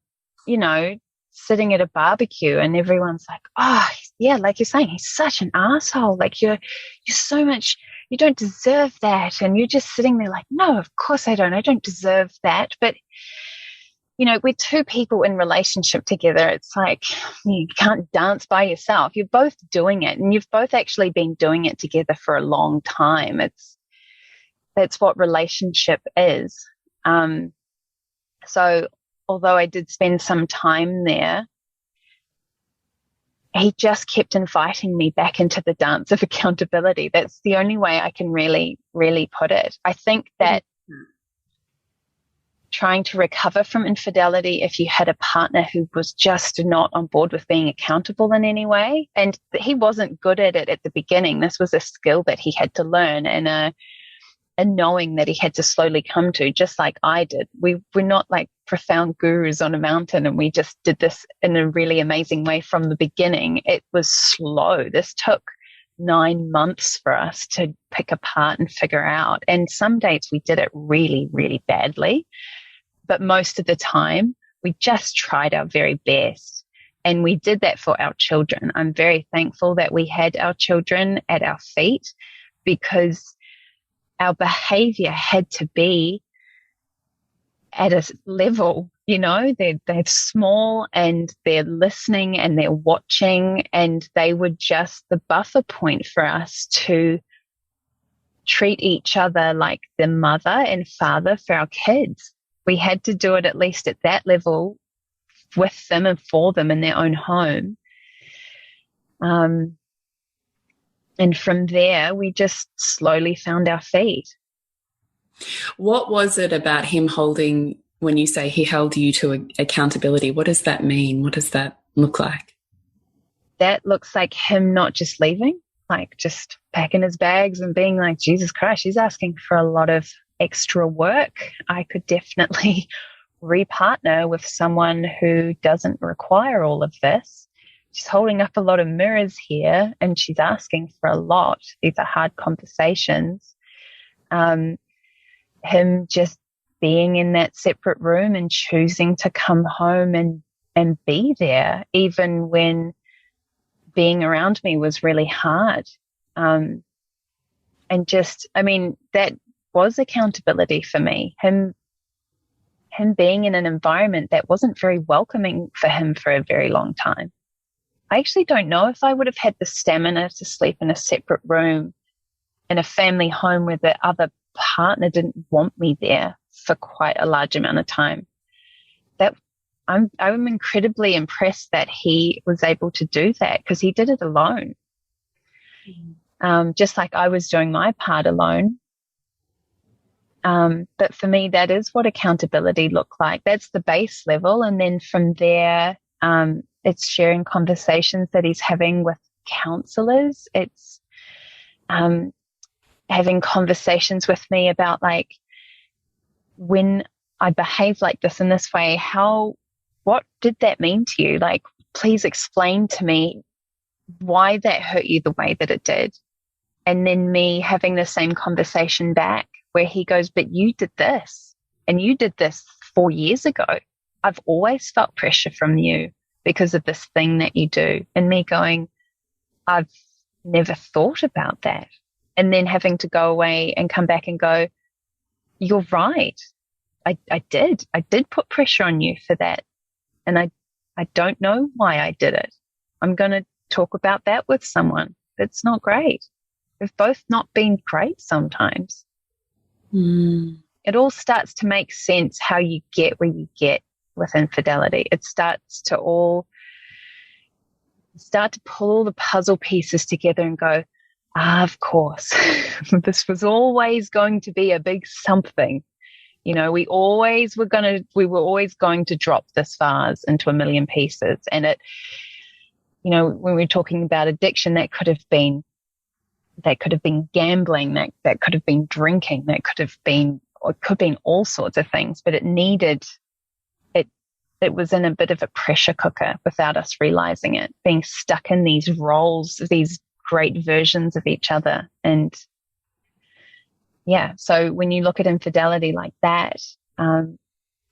know, sitting at a barbecue and everyone's like, oh yeah, like you're saying, he's such an asshole. Like you're so much, you don't deserve that. And you're just sitting there like, no, of course I don't deserve that. But we're two people in relationship together. It's like you can't dance by yourself. You're both doing it, and you've both actually been doing it together for a long time. That's what relationship is. So although I did spend some time there, he just kept inviting me back into the dance of accountability. That's the only way I can really, really put it. I think that trying to recover from infidelity, if you had a partner who was just not on board with being accountable in any way, and he wasn't good at it at the beginning. This was a skill that he had to learn, and a knowing that he had to slowly come to, just like I did. We're not like profound gurus on a mountain, and we just did this in a really amazing way from the beginning. It was slow. This took 9 months for us to pick apart and figure out. And some days we did it really, really badly. But most of the time, we just tried our very best. And we did that for our children. I'm very thankful that we had our children at our feet, because our behavior had to be at a level, they're small and they're listening and they're watching, and they were just the buffer point for us to treat each other like the mother and father for our kids. We had to do it at least at that level with them and for them in their own home. And from there, we just slowly found our feet. What was it about him holding, when you say he held you to accountability, what does that mean? What does that look like? That looks like him not just leaving, like just packing his bags and being like, Jesus Christ, she's asking for a lot of extra work. I could definitely repartner with someone who doesn't require all of this. She's holding up a lot of mirrors here, and she's asking for a lot. These are hard conversations. Him just being in that separate room and choosing to come home and be there, even when being around me was really hard. And just, that was accountability for me. Him being in an environment that wasn't very welcoming for him for a very long time. I actually don't know if I would have had the stamina to sleep in a separate room in a family home where the other partner didn't want me there for quite a large amount of time. I'm incredibly impressed that he was able to do that, because he did it alone. Just like I was doing my part alone. But for me, that is what accountability looked like. That's the base level. And then from there, it's sharing conversations that he's having with counselors. It's having conversations with me about, like, when I behave like this in this way, what did that mean to you? Like, please explain to me why that hurt you the way that it did. And then me having the same conversation back, where he goes, but you did this, and you did this 4 years ago. I've always felt pressure from you because of this thing that you do. And me going, I've never thought about that. And then having to go away and come back and go, you're right. I did put pressure on you for that. And I don't know why I did it. I'm going to talk about that with someone. It's not great. We've both not been great sometimes. It all starts to make sense how you get where you get with infidelity. It starts to pull all the puzzle pieces together and go, of course, this was always going to be a big something. We were always going to drop this vase into a million pieces. And it, when we're talking about addiction, that could have been gambling, that could have been drinking, it could have been all sorts of things, but it was in a bit of a pressure cooker without us realizing it, being stuck in these roles, these great versions of each other. And yeah, so when you look at infidelity like that,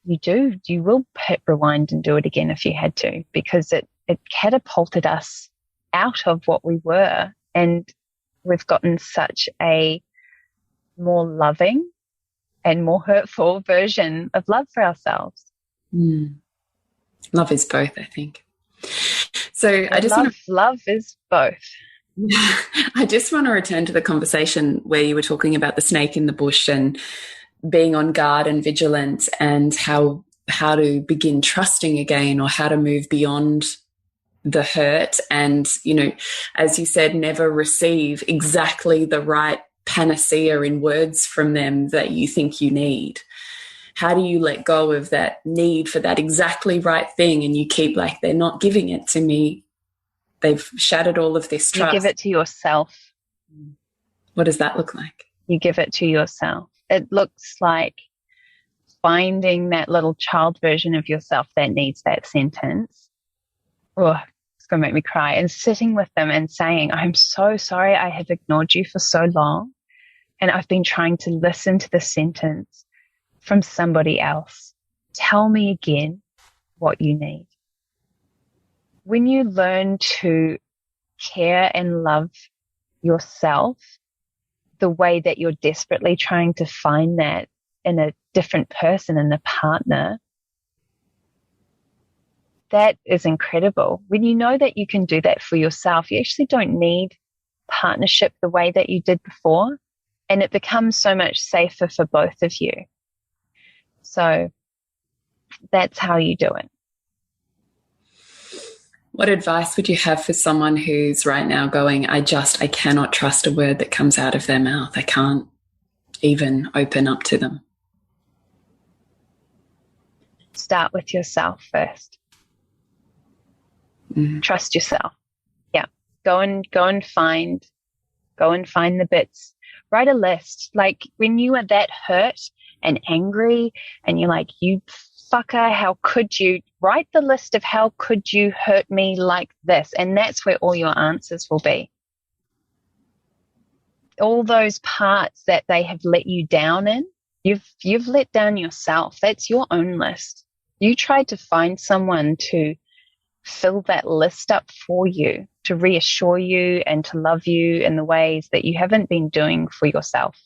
you will hit rewind and do it again if you had to, because it catapulted us out of what we were, and we've gotten such a more loving and more hurtful version of love for ourselves. Mm. Love is both, I think. So I just want to love is both. I just want to return to the conversation where you were talking about the snake in the bush and being on guard and vigilant, and how to begin trusting again, or how to move beyond the hurt. And, you know, as you said, never receive exactly the right panacea in words from them that you think you need. How do you let go of that need for that exactly right thing, and you keep like, they're not giving it to me, they've shattered all of this trust? You give it to yourself. What does that look like? You give it to yourself. It looks like finding that little child version of yourself that needs that sentence. Oh, it's going to make me cry. And sitting with them and saying, I'm so sorry I have ignored you for so long. And I've been trying to listen to the sentence from somebody else. Tell me again what you need. When you learn to care and love yourself the way that you're desperately trying to find that in a different person, in a partner, that is incredible. When you know that you can do that for yourself, you actually don't need partnership the way that you did before, and it becomes so much safer for both of you. So that's how you do it. What advice would you have for someone who's right now going, I cannot trust a word that comes out of their mouth. I can't even open up to them? Start with yourself first. Trust yourself. Yeah. Go and find the bits. Write a list. Like when you are that hurt and angry and you're like, you fucker, how could you? Write the list of how could you hurt me like this? And that's where all your answers will be. All those parts that they have let you down in, you've let down yourself. That's your own list. You tried to find someone to fill that list up for you, to reassure you and to love you in the ways that you haven't been doing for yourself.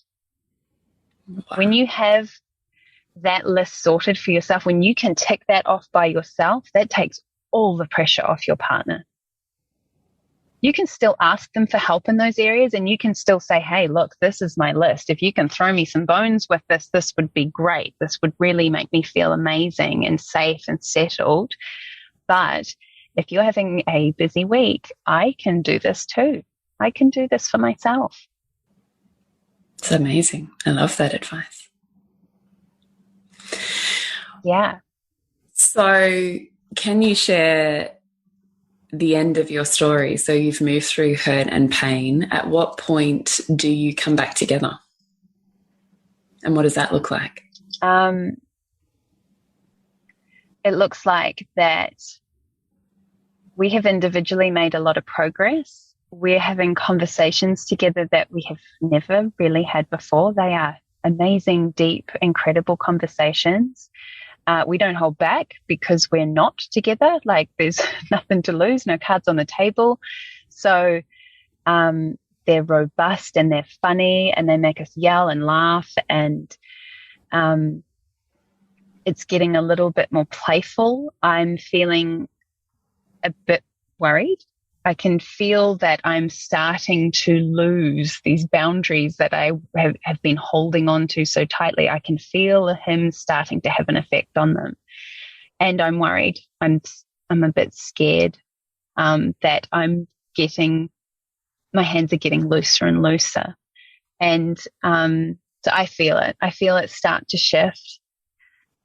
Wow. When you have that list sorted for yourself, when you can tick that off by yourself, that takes all the pressure off your partner. You can still ask them for help in those areas, and you can still say, hey, look, this is my list. If you can throw me some bones with this, this would be great. This would really make me feel amazing and safe and settled. But if you're having a busy week, I can do this too. I can do this for myself. It's amazing. I love that advice. Yeah. So can you share the end of your story? So you've moved through hurt and pain. At what point do you come back together? And what does that look like? It looks like that we have individually made a lot of progress. We're having conversations together that we have never really had before. They are amazing, deep, incredible conversations. We don't hold back because we're not together. Like there's nothing to lose, no cards on the table. So they're robust and they're funny and they make us yell and laugh, and it's getting a little bit more playful. I'm feeling a bit worried. I can feel that I'm starting to lose these boundaries that I have been holding on to so tightly. I can feel him starting to have an effect on them. And I'm worried. I'm a bit scared that I'm getting, my hands are getting looser and looser. And so I feel it. I feel it start to shift.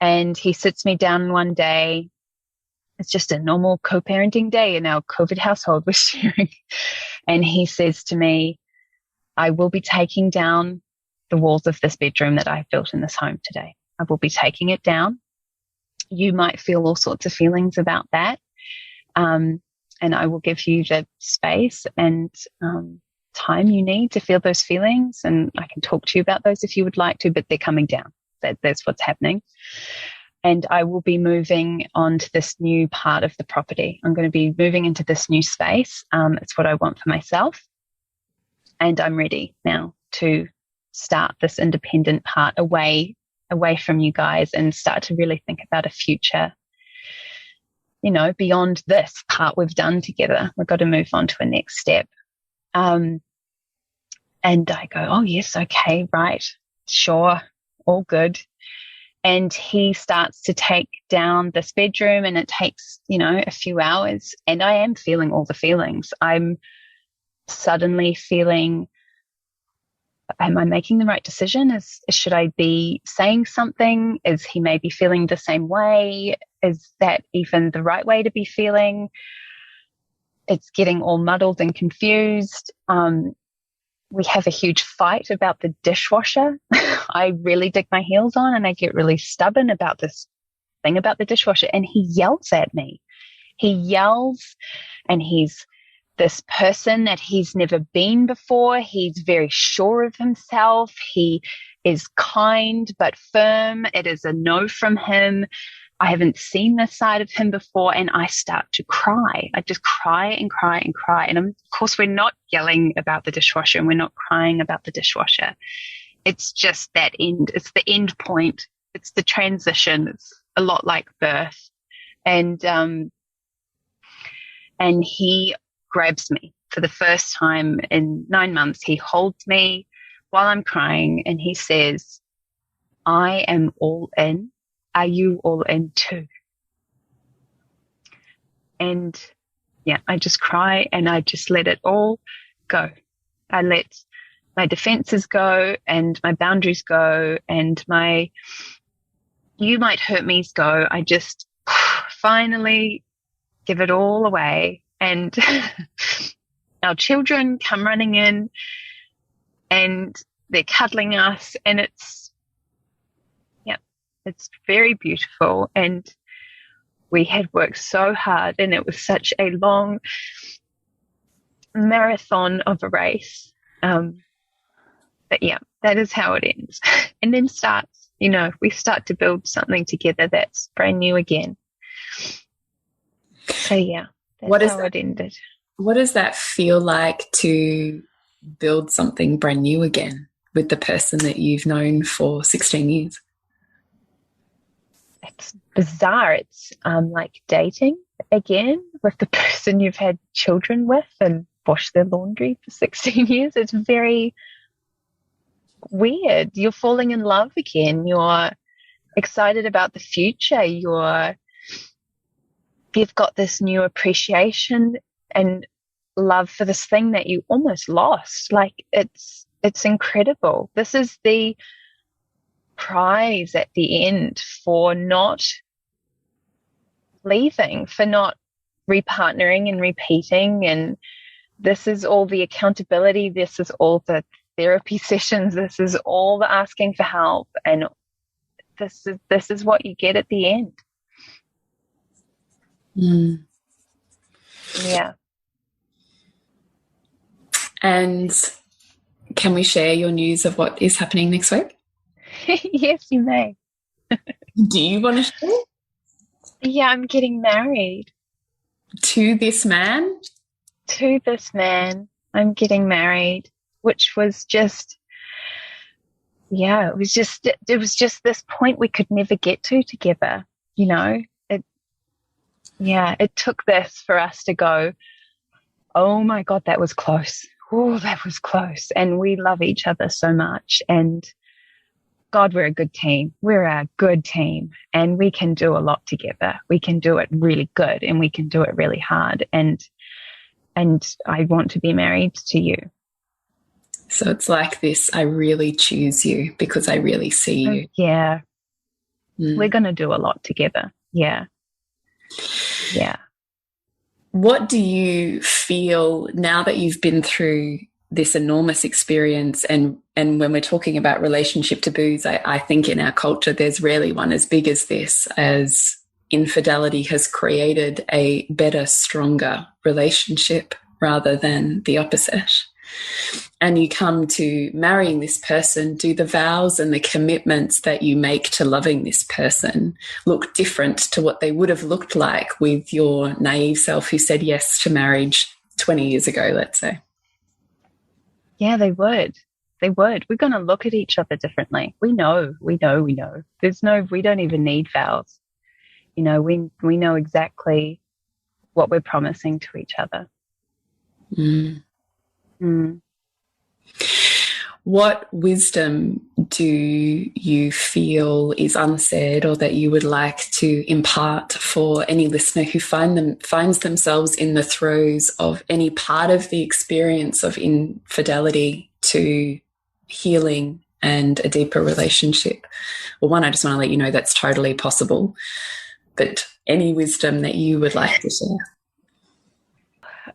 And he sits me down one day. It's just a normal co-parenting day in our COVID household we're sharing. And he says to me, I will be taking down the walls of this bedroom that I've built in this home today. I will be taking it down. You might feel all sorts of feelings about that. And I will give you the space and time you need to feel those feelings. And I can talk to you about those if you would like to, but they're coming down. That's what's happening. And I will be moving on to this new part of the property. I'm going to be moving into this new space. It's what I want for myself. And I'm ready now to start this independent part away away from you guys and start to really think about a future, you know, beyond this part we've done together. We've got to move on to a next step. And I go, oh, yes, okay, right, sure, all good. And he starts to take down this bedroom, and it takes, you know, a few hours. And I am feeling all the feelings. I'm suddenly feeling, am I making the right decision? Should I be saying something? Is he maybe feeling the same way? Is that even the right way to be feeling? It's getting all muddled and confused. We have a huge fight about the dishwasher. I really dig my heels on, and I get really stubborn about this thing about the dishwasher. And he yells at me. He yells, and he's this person that he's never been before. He's very sure of himself. He is kind but firm. It is a no from him. I haven't seen this side of him before, and I start to cry. I just cry and cry and cry. And of course, we're not yelling about the dishwasher, and we're not crying about the dishwasher. It's just that end. It's the end point. It's the transition. It's a lot like birth. And he grabs me for the first time in 9 months. He holds me while I'm crying, and he says, I am all in. Are you all in too? And yeah, I just cry, and I just let it all go. I let my defenses go, and my boundaries go, and my you might hurt me's go. I just finally give it all away. And our children come running in, and they're cuddling us, and it's very beautiful. And we had worked so hard, and it was such a long marathon of a race. But yeah, that is how it ends. And then starts, you know, we start to build something together that's brand new again. So yeah, that's how it ended. What does that feel like to build something brand new again with the person that you've known for 16 years? It's bizarre. It's like dating again with the person you've had children with and washed their laundry for 16 years. It's very weird. You're falling in love again. You're excited about the future. You've got this new appreciation and love for this thing that you almost lost. Like it's incredible. This is the prize at the end for not leaving, for not repartnering and repeating. And this is all the accountability. This is all the therapy sessions. This is all the asking for help. And this is what you get at the end. Mm. Yeah. And can we share your news of what is happening next week? Yes, you may. Do you want to share? Yeah, I'm getting married. To this man? To this man. I'm getting married, which was just, yeah, it was just this point we could never get to together, you know. It took this for us to go, oh my God, that was close. Oh, that was close. And we love each other so much. And God, we're a good team. We're a good team, and we can do a lot together. We can do it really good, and we can do it really hard. And I want to be married to you. So it's like this, I really choose you because I really see you. Yeah. We're going to do a lot together. Yeah. Yeah. What do you feel now that you've been through this enormous experience, and when we're talking about relationship taboos, I think in our culture there's rarely one as big as this, as infidelity has created a better, stronger relationship rather than the opposite. And you come to marrying this person, do the vows and the commitments that you make to loving this person look different to what they would have looked like with your naive self who said yes to marriage 20 years ago, let's say? Yeah, they would. They would. We're going to look at each other differently. We know. We don't even need vows. You know, we know exactly what we're promising to each other. Mm. Mm. What wisdom do you feel is unsaid, or that you would like to impart for any listener who finds themselves in the throes of any part of the experience of infidelity to healing and a deeper relationship? Well, one, I just want to let you know that's totally possible, but any wisdom that you would like to share?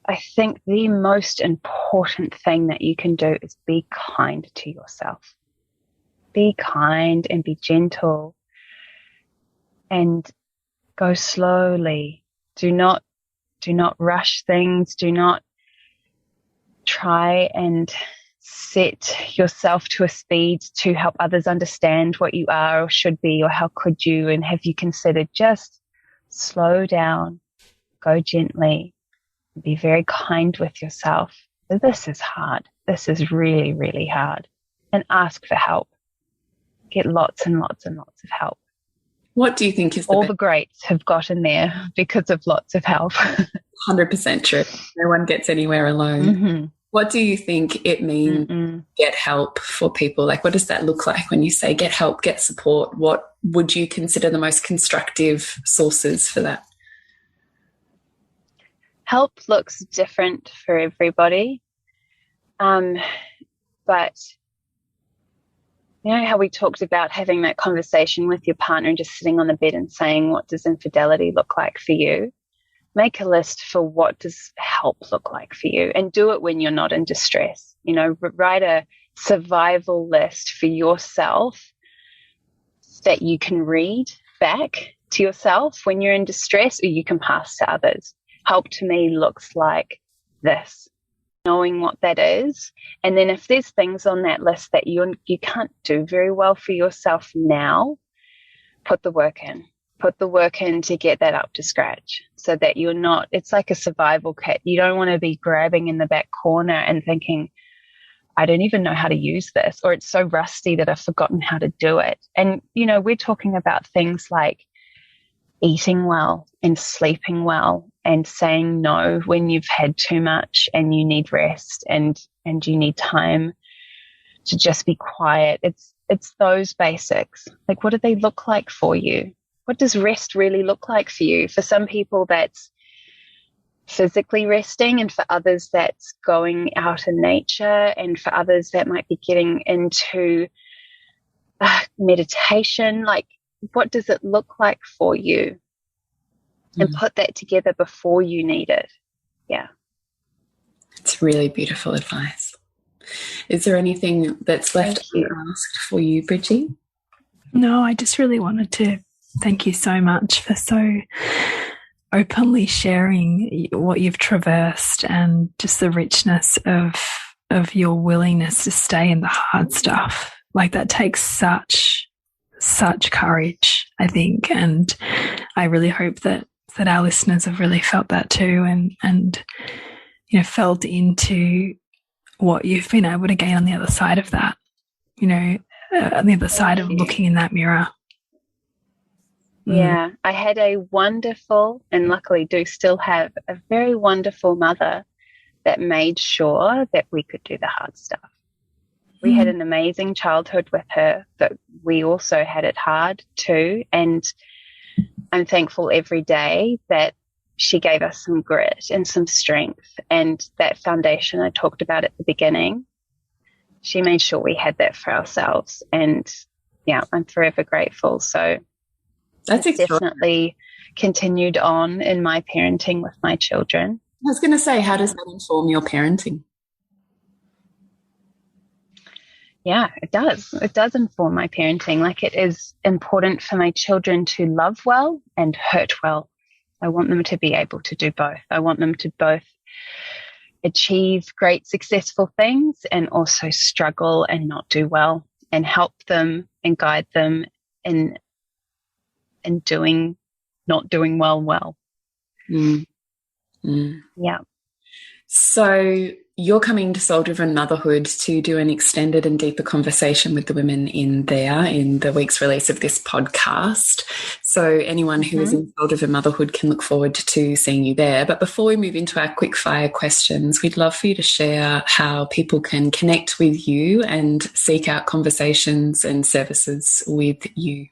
I think the most important thing that you can do is be kind to yourself. Be kind and be gentle and go slowly. Do not rush things. Do not try and set yourself to a speed to help others understand what you are or should be, or how could you, and have you considered. Just slow down, go gently, be very kind with yourself. This is hard. This is really, really hard. And ask for help. Get lots and lots and lots of help. What do you think is all the greats have gotten there because of lots of help? 100% true. No one gets anywhere alone. Mm-hmm. What do you think it means, get help, for people? Like, what does that look like when you say get help, get support? What would you consider the most constructive sources for that? Help looks different for everybody. But you know how we talked about having that conversation with your partner and just sitting on the bed and saying, what does infidelity look like for you? Make a list for what does help look like for you, and do it when you're not in distress. You know, write a survival list for yourself that you can read back to yourself when you're in distress, or you can pass to others. Help to me looks like this. Knowing what that is. And then if there's things on that list that you can't do very well for yourself now, put the work in. Put the work in to get that up to scratch, so that you're not, it's like a survival kit. You don't want to be grabbing in the back corner and thinking, I don't even know how to use this, or it's so rusty that I've forgotten how to do it. And, you know, we're talking about things like eating well and sleeping well and saying no when you've had too much and you need rest and you need time to just be quiet. It's those basics. Like, what do they look like for you? What does rest really look like for you? For some people, that's physically resting, and for others, that's going out in nature, and for others, that might be getting into meditation. Like, what does it look like for you? And put that together before you need it. Yeah. It's really beautiful advice. Is there anything that's left unasked for you, Bridgie? No, I just really wanted to thank you so much for so openly sharing what you've traversed, and just the richness of your willingness to stay in the hard stuff. Like, that takes such courage, I think. And I really hope that our listeners have really felt that too, and you know, felt into what you've been able to gain on the other side of that, you know, on the other side of looking in that mirror. Yeah, I had a wonderful, and luckily do still have, a very wonderful mother that made sure that we could do the hard stuff. We had an amazing childhood with her, but we also had it hard too. And I'm thankful every day that she gave us some grit and some strength, and that foundation I talked about at the beginning. She made sure we had that for ourselves. And yeah, I'm forever grateful. So that's definitely continued on in my parenting with my children. I was going to say, how does that inform your parenting? Yeah, it does. It does inform my parenting. Like, it is important for my children to love well and hurt well. I want them to be able to do both. I want them to both achieve great, successful things and also struggle and not do well, and help them and guide them in not doing well. Yeah. So you're coming to Soul Driven Motherhood to do an extended and deeper conversation with the women in the week's release of this podcast. So anyone who is in Soul Driven Motherhood can look forward to seeing you there. But before we move into our quick fire questions, we'd love for you to share how people can connect with you and seek out conversations and services with you.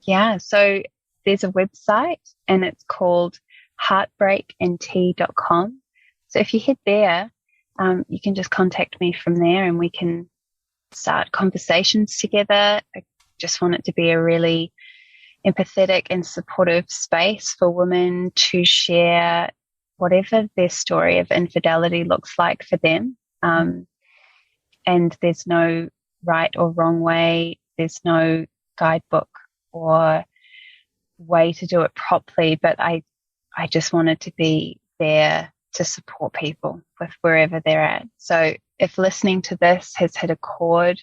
Yeah, so there's a website and it's called heartbreaknt.com. So if you head there, you can just contact me from there and we can start conversations together. I just want it to be a really empathetic and supportive space for women to share whatever their story of infidelity looks like for them. And there's no right or wrong way. There's no guidebook or way to do it properly, but I just wanted to be there to support people with wherever they're at. So if listening to this has hit a chord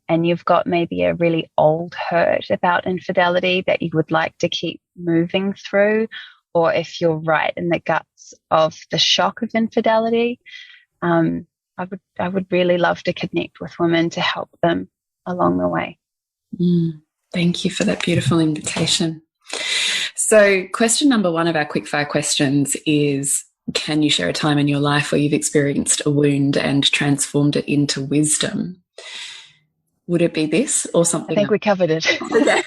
and you've got maybe a really old hurt about infidelity that you would like to keep moving through, or if you're right in the guts of the shock of infidelity, I would really love to connect with women to help them along the way. Thank you for that beautiful invitation. So question number one of our quickfire questions is, can you share a time in your life where you've experienced a wound and transformed it into wisdom? Would it be this or something I think we covered it. Okay.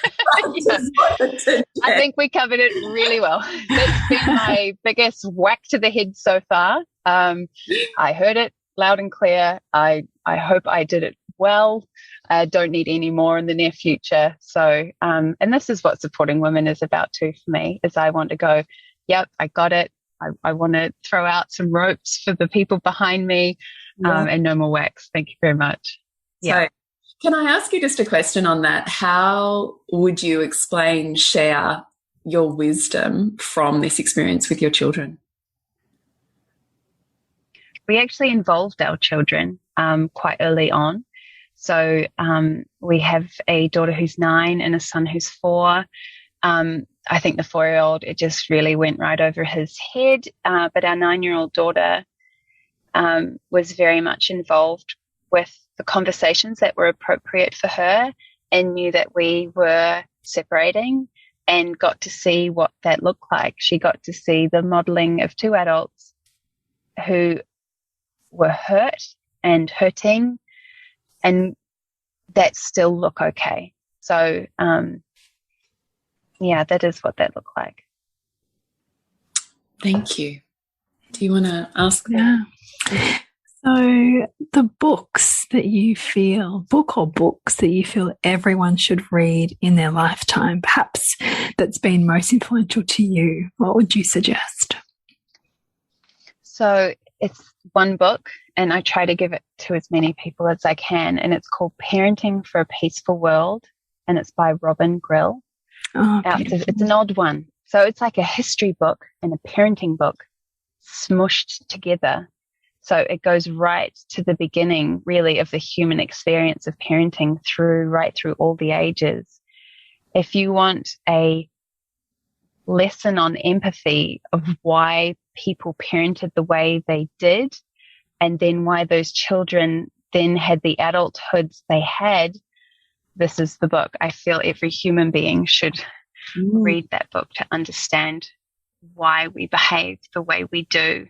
I think we covered it really well. That's been my biggest whack to the head so far. I heard it loud and clear. I hope I did it well. I don't need any more in the near future. So, and this is what supporting women is about too for me, is I want to go, yep, I got it. I want to throw out some ropes for the people behind me, and no more wax. Thank you very much. Yeah. So, can I ask you just a question on that? How would you share your wisdom from this experience with your children? We actually involved our children quite early on. So we have a daughter who's 9 and a son who's 4. I think the 4-year-old, it just really went right over his head. But our 9-year-old daughter was very much involved with the conversations that were appropriate for her and knew that we were separating and got to see what that looked like. She got to see the modeling of 2 adults who were hurt and hurting and that still look okay. So, yeah, that is what that looked like. Thank you. Do you want to ask that? Yeah. So the book or books that you feel everyone should read in their lifetime, perhaps that's been most influential to you, what would you suggest? So it's one book and I try to give it to as many people as I can, and it's called Parenting for a Peaceful World, and it's by Robin Grill. It's an odd one. So it's like a history book and a parenting book smushed together. So it goes right to the beginning, really, of the human experience of parenting right through all the ages. If you want a lesson on empathy of why people parented the way they did, and then why those children then had the adulthoods they had, this is the book. I feel every human being should read that book to understand why we behave the way we do.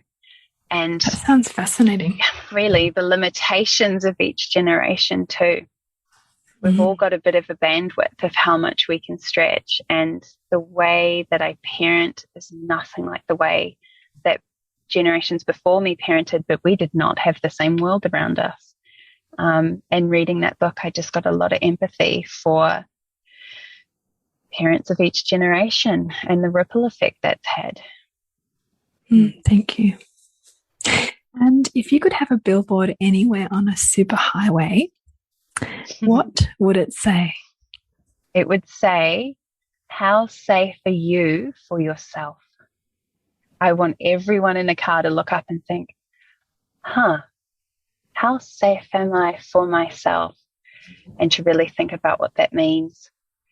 And that sounds fascinating. Really, the limitations of each generation too. We've all got a bit of a bandwidth of how much we can stretch, and the way that I parent is nothing like the way that generations before me parented, but we did not have the same world around us. And reading that book, I just got a lot of empathy for parents of each generation and the ripple effect that's had. Thank you. And if you could have a billboard anywhere on a superhighway, what would it say? It would say, how safe are you for yourself? I want everyone in the car to look up and think, how safe am I for myself? And to really think about what that means.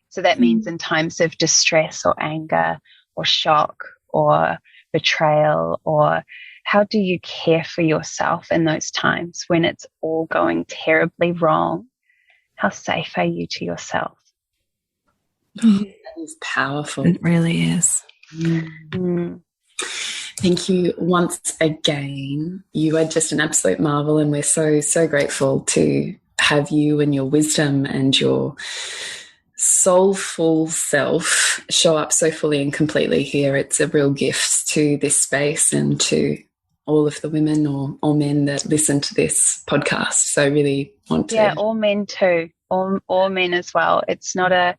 So that means in times of distress or anger or shock or betrayal or how do you care for yourself in those times when it's all going terribly wrong? How safe are you to yourself? That is powerful. It really is. Thank you once again. You are just an absolute marvel, and we're so grateful to have you and your wisdom and your soulful self show up so fully and completely here. It's a real gift to this space and to all of the women or men that listen to this podcast. So I really want to... Yeah, all men too. All men as well. It's not a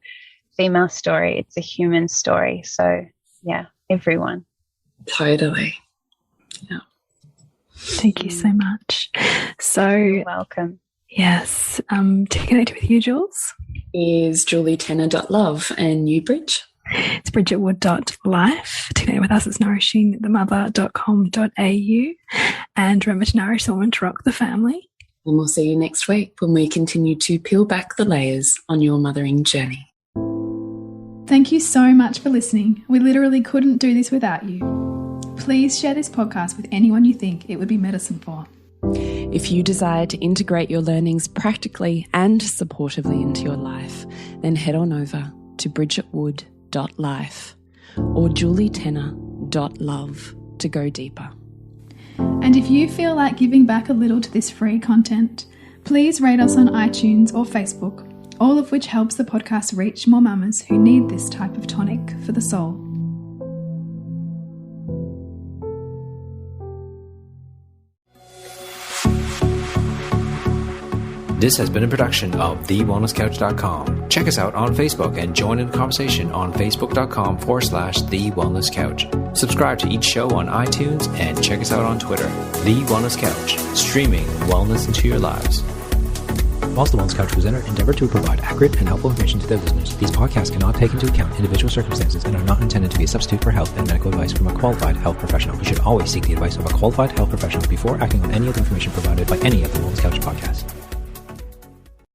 female story. It's a human story. So, yeah, everyone. Totally. Yeah. Thank you so much. So... You're welcome. Yes. To connect with you, Jules, is julietenner.love, and you, Bridge? It's bridgetwood.life. To connect with us, it's nourishingthemother.com.au. And remember to nourish the woman, to rock the family. And we'll see you next week when we continue to peel back the layers on your mothering journey. Thank you so much for listening. We literally couldn't do this without you. Please share this podcast with anyone you think it would be medicine for. If you desire to integrate your learnings practically and supportively into your life, then head on over to bridgetwood.life or julietenner.love to go deeper. And if you feel like giving back a little to this free content, please rate us on iTunes or Facebook, all of which helps the podcast reach more mamas who need this type of tonic for the soul. This has been a production of TheWellnessCouch.com. Check us out on Facebook and join in the conversation on Facebook.com/TheWellnessCouch. Subscribe to each show on iTunes and check us out on Twitter. The Wellness Couch, streaming wellness into your lives. Whilst the Wellness Couch presenter endeavor to provide accurate and helpful information to their listeners, these podcasts cannot take into account individual circumstances and are not intended to be a substitute for health and medical advice from a qualified health professional. You should always seek the advice of a qualified health professional before acting on any of the information provided by any of the Wellness Couch podcasts.